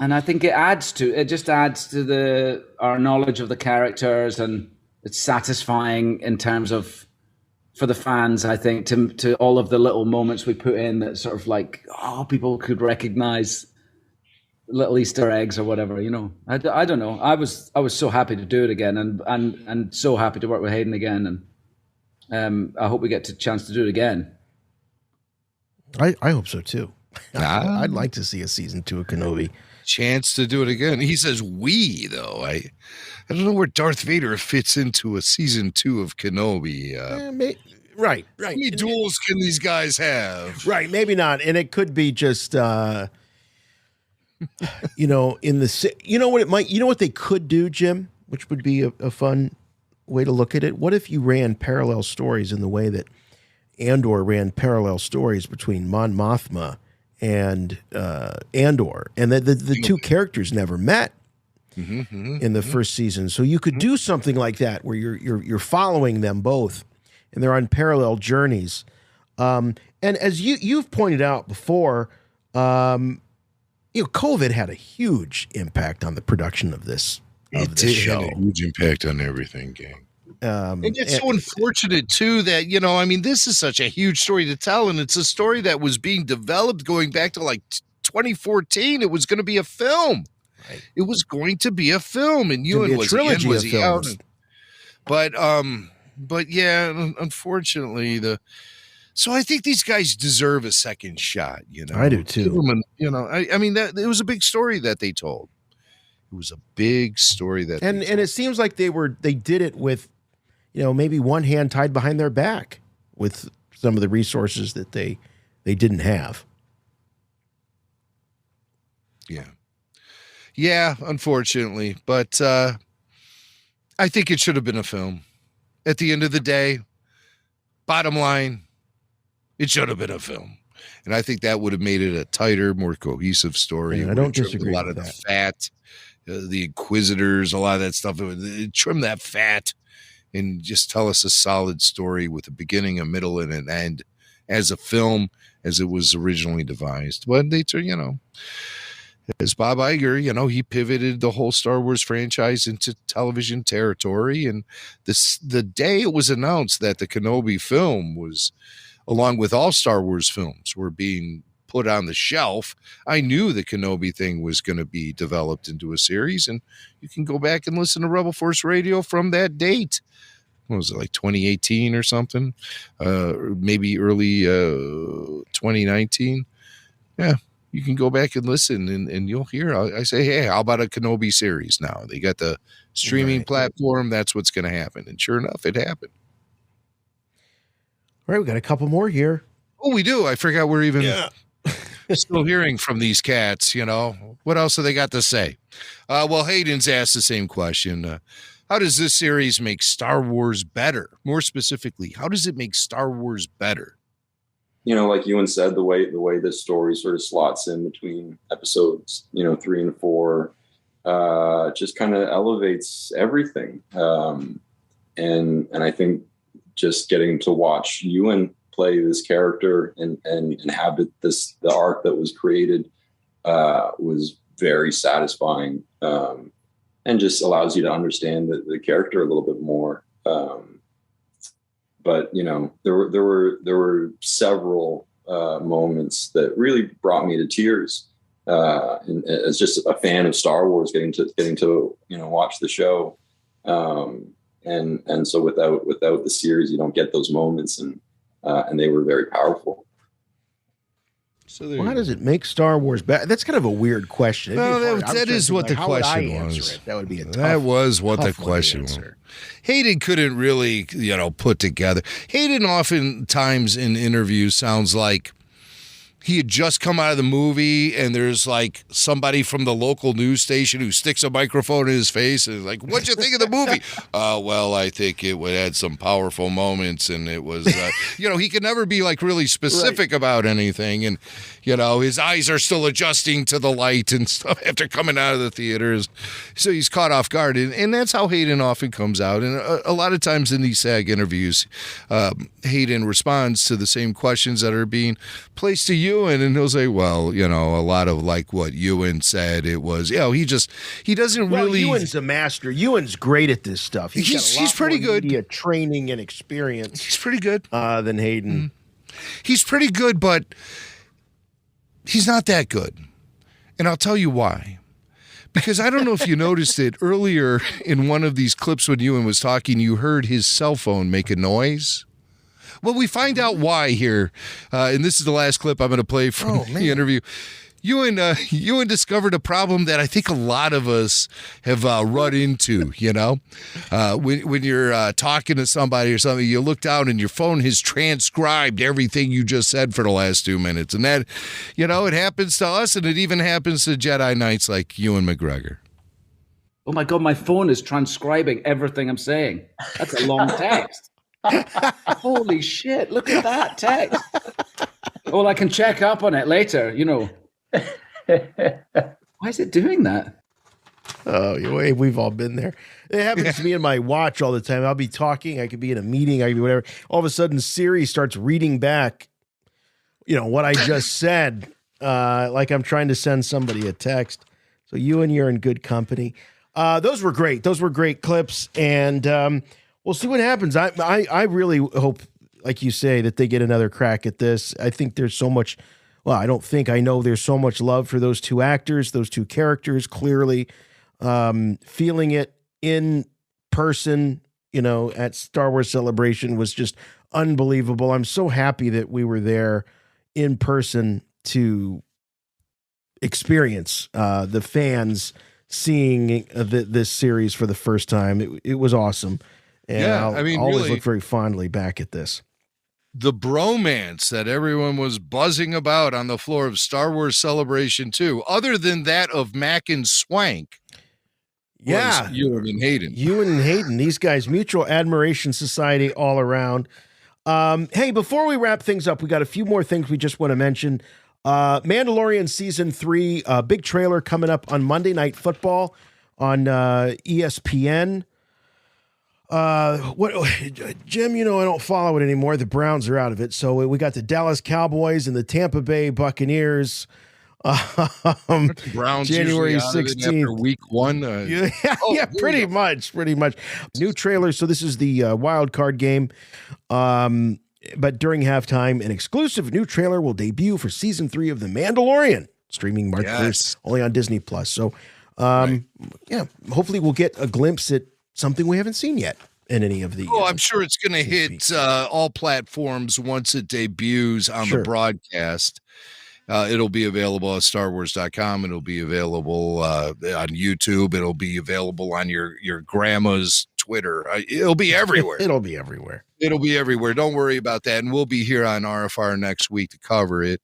I think it just adds to our knowledge of the characters, and it's satisfying in terms of, for the fans, I think, to all of the little moments we put in that sort of like, people could recognize little Easter eggs or whatever, I don't know. I was so happy to do it again, and so happy to work with Hayden again, and I hope we get a chance to do it again. I hope so too. I'd like to see a season 2 of Kenobi. Chance to do it again. He says we, though. I don't know where Darth Vader fits into a season 2 of Kenobi. Right. How many duels can these guys have? Right, maybe not. And it could be just, in the, what they could do, Jim, which would be a fun way to look at it. What if you ran parallel stories in the way that Andor ran parallel stories between Mon Mothma and Andor, and the two characters never met in the first season. So you could do something like that where you're following them both, and they're on parallel journeys. And as you've pointed out before, COVID had a huge impact on the production of this show. Had a huge impact on everything, gang. And it's so unfortunate, too, that, this is such a huge story to tell, and it's a story that was being developed going back to, 2014. It was going to be a film. Right. It was going to be a film, and Ewan was out. But yeah, unfortunately, so I think these guys deserve a second shot, I do, too. It was a big story that they told. It was a big story that and it seems like they did it with, maybe one hand tied behind their back with some of the resources that they didn't have. Yeah, unfortunately. But I think it should have been a film. At the end of the day, bottom line, it should have been a film. And I think that would have made it a tighter, more cohesive story. Yeah, I don't disagree with a lot of the fat, the Inquisitors, a lot of that stuff. Trim that fat and just tell us a solid story with a beginning, a middle, and an end as a film. as it was originally devised. But they, as Bob Iger, he pivoted the whole Star Wars franchise into television territory. And the day it was announced that the Kenobi film was, along with all Star Wars films, were being put on the shelf, I knew the Kenobi thing was going to be developed into a series. And you can go back and listen to Rebel Force Radio from that date. What was it, like 2018 or something? Maybe early 2019. Yeah. You can go back and listen, and you'll hear. I say, hey, how about a Kenobi series now? They got the streaming platform. That's what's going to happen. And sure enough, it happened. All right, we got a couple more here. Oh, we do. I forgot we're even still hearing from these cats, What else have they got to say? Well, Hayden's asked the same question. How does this series make Star Wars better? More specifically, how does it make Star Wars better? Like Ewan said, the way the story sort of slots in between episodes, 3 and 4, just kind of elevates everything. And I think just getting to watch Ewan play this character and inhabit the arc that was created was very satisfying, and just allows you to understand the character a little bit more. But there were several moments that really brought me to tears. And as just a fan of Star Wars, getting to watch the show, and so without the series, you don't get those moments, and they were very powerful. So how does it make Star Wars better? That's kind of a weird question. No, that is what the question was. That would be a tough, that was what the tough question was. Hayden couldn't really, put together. Hayden oftentimes in interviews sounds like he had just come out of the movie and there's like somebody from the local news station who sticks a microphone in his face and is like, what'd you think of the movie? Well, I think it had some powerful moments, and it was, he could never be like really specific about anything. And, his eyes are still adjusting to the light and stuff after coming out of the theaters. So he's caught off guard. And that's how Hayden often comes out. And a lot of times in these SAG interviews, Hayden responds to the same questions that are being placed to Ewan, and he'll say, well, a lot of like what Ewan said, it was, he doesn't really. Ewan's a master. Ewan's great at this stuff. He's pretty good. Media training and experience. He's pretty good. Than Hayden. He's pretty good, but he's not that good. And I'll tell you why. Because I don't know if you noticed it earlier in one of these clips when Ewan was talking, you heard his cell phone make a noise. Well, we find out why here, and this is the last clip I'm going to play from the interview. Ewan discovered a problem that I think a lot of us have run into, when you're talking to somebody or something, you look down and your phone has transcribed everything you just said for the last 2 minutes. And that, it happens to us, and it even happens to Jedi Knights like Ewan McGregor. Oh my God, my phone is transcribing everything I'm saying. That's a long text. Holy shit, look at that text. Well, I can check up on it later, Why is it doing that? Oh, we've all been there. It happens to me in my watch all the time. I'll be talking, I could be in a meeting, I could be whatever. All of a sudden, Siri starts reading back, what I just said, like I'm trying to send somebody a text. So you're in good company. Those were great. Those were great clips, and we'll see what happens. I really hope, like you say, that they get another crack at this. I think there's so much. Well, I know there's so much love for those two actors, those two characters, clearly feeling it in person, at Star Wars Celebration was just unbelievable. I'm so happy that we were there in person to experience the fans seeing this series for the first time. It was awesome. And I'll always really look very fondly back at this. The bromance that everyone was buzzing about on the floor of Star Wars Celebration 2, other than that of Mac and Swank. Yeah. Ewan and Hayden. Ewan and Hayden, these guys, Mutual Admiration Society all around. Hey, before we wrap things up, we got a few more things we just want to mention. Mandalorian Season 3, big trailer coming up on Monday Night Football on ESPN. Jim, I don't follow it anymore. The Browns are out of it. So we got the Dallas Cowboys and the Tampa Bay Buccaneers. Browns January usually out of it 16th. after week one. Pretty much. New trailer. So this is the wild card game. But during halftime, an exclusive new trailer will debut for season 3 of The Mandalorian, streaming March 1st, only on Disney Plus. So, hopefully we'll get a glimpse at something we haven't seen yet in any of the. I'm sure it's going to hit all platforms once it debuts on the broadcast. It'll be available at StarWars.com. It'll be available on YouTube. It'll be available on your grandma's Twitter. It'll be everywhere. It'll be everywhere. It'll be everywhere. Don't worry about that. And we'll be here on RFR next week to cover it.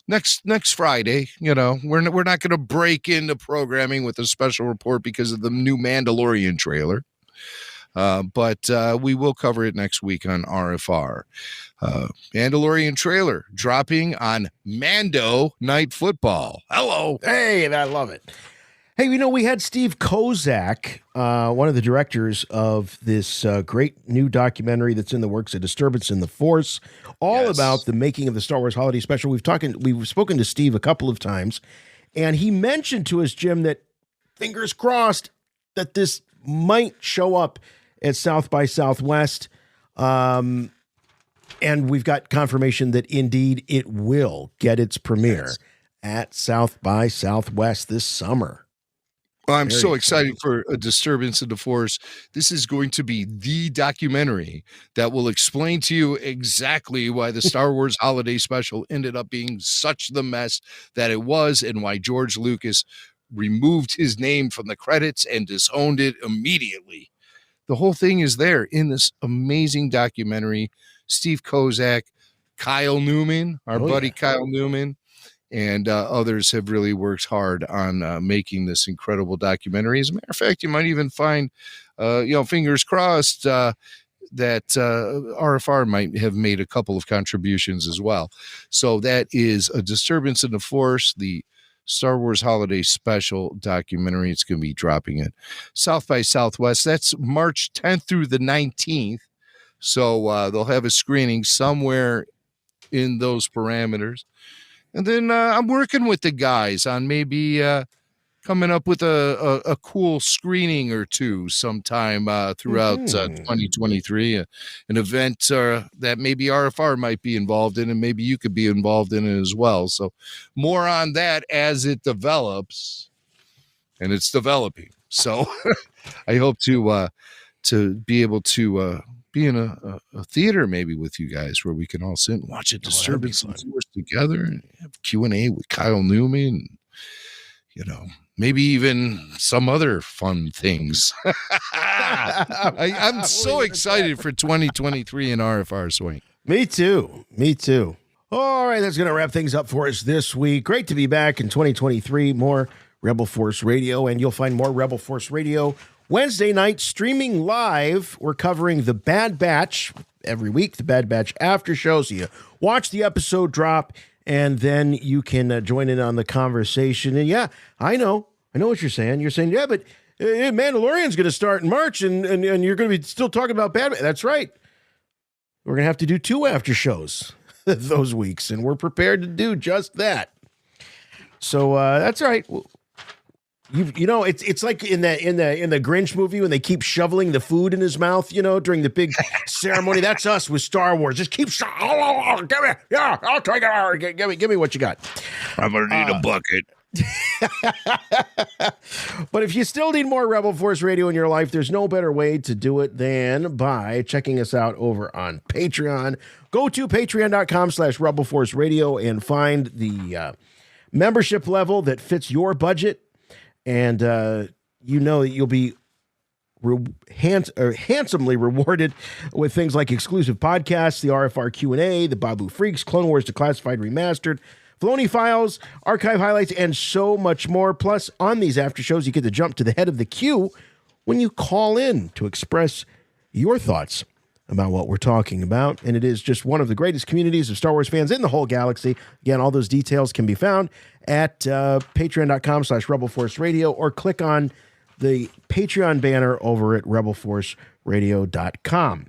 Next Friday, we're not going to break into programming with a special report because of the new Mandalorian trailer. But we will cover it next week on RFR. Mandalorian trailer dropping on Mando Night Football. Hello. Hey, I love it. Hey, we had Steve Kozak, one of the directors of this great new documentary that's in the works, A Disturbance in the Force, all about the making of the Star Wars Holiday Special. We've spoken to Steve a couple of times, and he mentioned to us, Jim, that fingers crossed that this might show up at South by Southwest. And we've got confirmation that indeed it will get its premiere at South by Southwest this summer. I'm so excited for A Disturbance in the Force. This is going to be the documentary that will explain to you exactly why the Star Wars Holiday Special ended up being such the mess that it was, and why George Lucas removed his name from the credits and disowned it immediately. The whole thing is there in this amazing documentary. Steve Kozak, Kyle Newman, our buddy Kyle Newman, and others have really worked hard on making this incredible documentary. As a matter of fact, you might even find, fingers crossed, that RFR might have made a couple of contributions as well. So that is A Disturbance in the Force, the Star Wars Holiday Special documentary. It's going to be dropping at South by Southwest. That's March 10th through the 19th. So they'll have a screening somewhere in those parameters. And then I'm working with the guys on maybe coming up with a cool screening or two sometime throughout 2023, an event that maybe RFR might be involved in, and maybe you could be involved in it as well. So more on that as it develops, and it's developing. So I hope to be able to be in a theater maybe with you guys where we can all sit and watch A Disturbance in the Force together and have Q&A with Kyle Newman, maybe even some other fun things. I'm so excited for 2023 in RFR Swing. Me too. All right, that's going to wrap things up for us this week. Great to be back in 2023. More Rebel Force Radio, and you'll find more Rebel Force Radio Wednesday night streaming live. We're covering The Bad Batch every week, The Bad Batch after show. So you watch the episode drop, and then you can join in on the conversation. And yeah, I know what you're saying. You're saying, yeah, but Mandalorian's going to start in March, and you're going to be still talking about Bad Batch. That's right. We're going to have to do 2 after shows those weeks, and we're prepared to do just that. So that's all right. It's like in the Grinch movie when they keep shoveling the food in his mouth, during the big ceremony. That's us with Star Wars. Just keep give me, I'll take it. Give me what you got. I'm gonna need a bucket. But if you still need more Rebel Force Radio in your life, there's no better way to do it than by checking us out over on Patreon. Go to patreon.com/Rebel Force Radio and find the membership level that fits your budget. And that you'll be handsomely rewarded with things like exclusive podcasts, the RFR Q&A, the Babu Freaks, Clone Wars Declassified Remastered, Filoni Files, archive highlights, and so much more. Plus, on these after shows, you get to jump to the head of the queue when you call in to express your thoughts about what we're talking about. And it is just one of the greatest communities of Star Wars fans in the whole galaxy. Again, all those details can be found at patreon.com/Rebel Force Radio, or click on the Patreon banner over at rebelforceradio.com.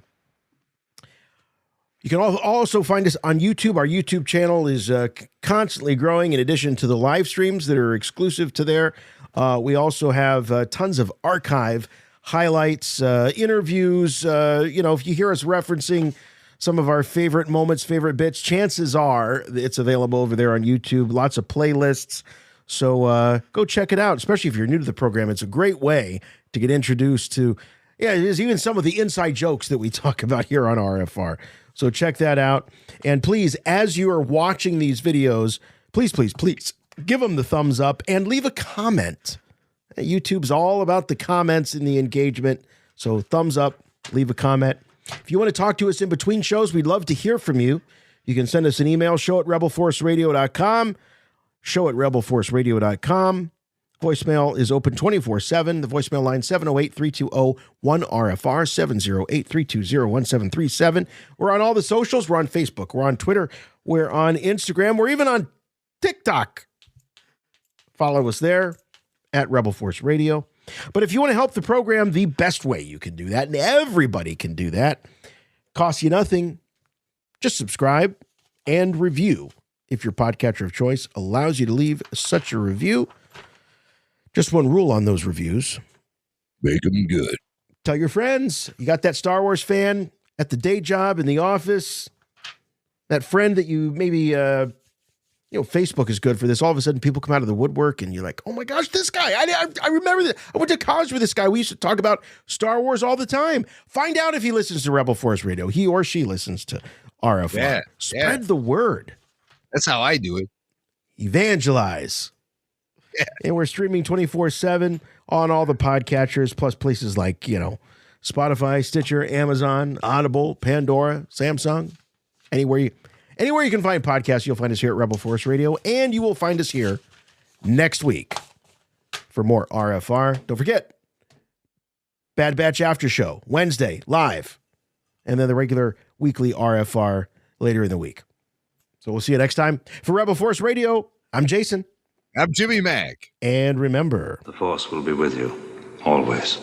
You can also find us on YouTube. Our YouTube channel is constantly growing in addition to the live streams that are exclusive to there. We also have tons of archive highlights, interviews. If you hear us referencing some of our favorite moments, favorite bits, chances are it's available over there on YouTube. Lots of playlists. So go check it out, especially if you're new to the program. It's a great way to get introduced to, there's even some of the inside jokes that we talk about here on RFR. So check that out. And please, as you are watching these videos, please give them the thumbs up and leave a comment. YouTube's all about the comments and the engagement. So thumbs up, leave a comment. If you want to talk to us in between shows, we'd love to hear from you. You can send us an email, show@rebelforceradio.com, show@rebelforceradio.com. Voicemail is open 24/7. The voicemail line 708-320-1RFR, 708-320-1737. We're on all the socials. We're on Facebook. We're on Twitter. We're on Instagram. We're even on TikTok. Follow us there at Rebel Force Radio. But if you want to help the program, the best way you can do that, and everybody can do that, costs you nothing. Just subscribe and review. If your podcatcher of choice allows you to leave such a review, just one rule on those reviews. Make them good. Tell your friends. You got that Star Wars fan at the day job, in the office, that friend that you maybe, Facebook is good for this. All of a sudden, people come out of the woodwork, and you're like, oh my gosh, this guy. I remember that. I went to college with this guy. We used to talk about Star Wars all the time. Find out if he listens to Rebel Force Radio. He or she listens to RFR. Spread the word. That's how I do it. Evangelize. Yeah. And we're streaming 24/7 on all the podcatchers, plus places like, Spotify, Stitcher, Amazon, Audible, Pandora, Samsung. Anywhere you can find podcasts, you'll find us here at Rebel Force Radio, and you will find us here next week for more RFR. Don't forget, Bad Batch After Show, Wednesday, live, and then the regular weekly RFR later in the week. So we'll see you next time. For Rebel Force Radio, I'm Jason. I'm Jimmy Mack. And remember, the Force will be with you, always.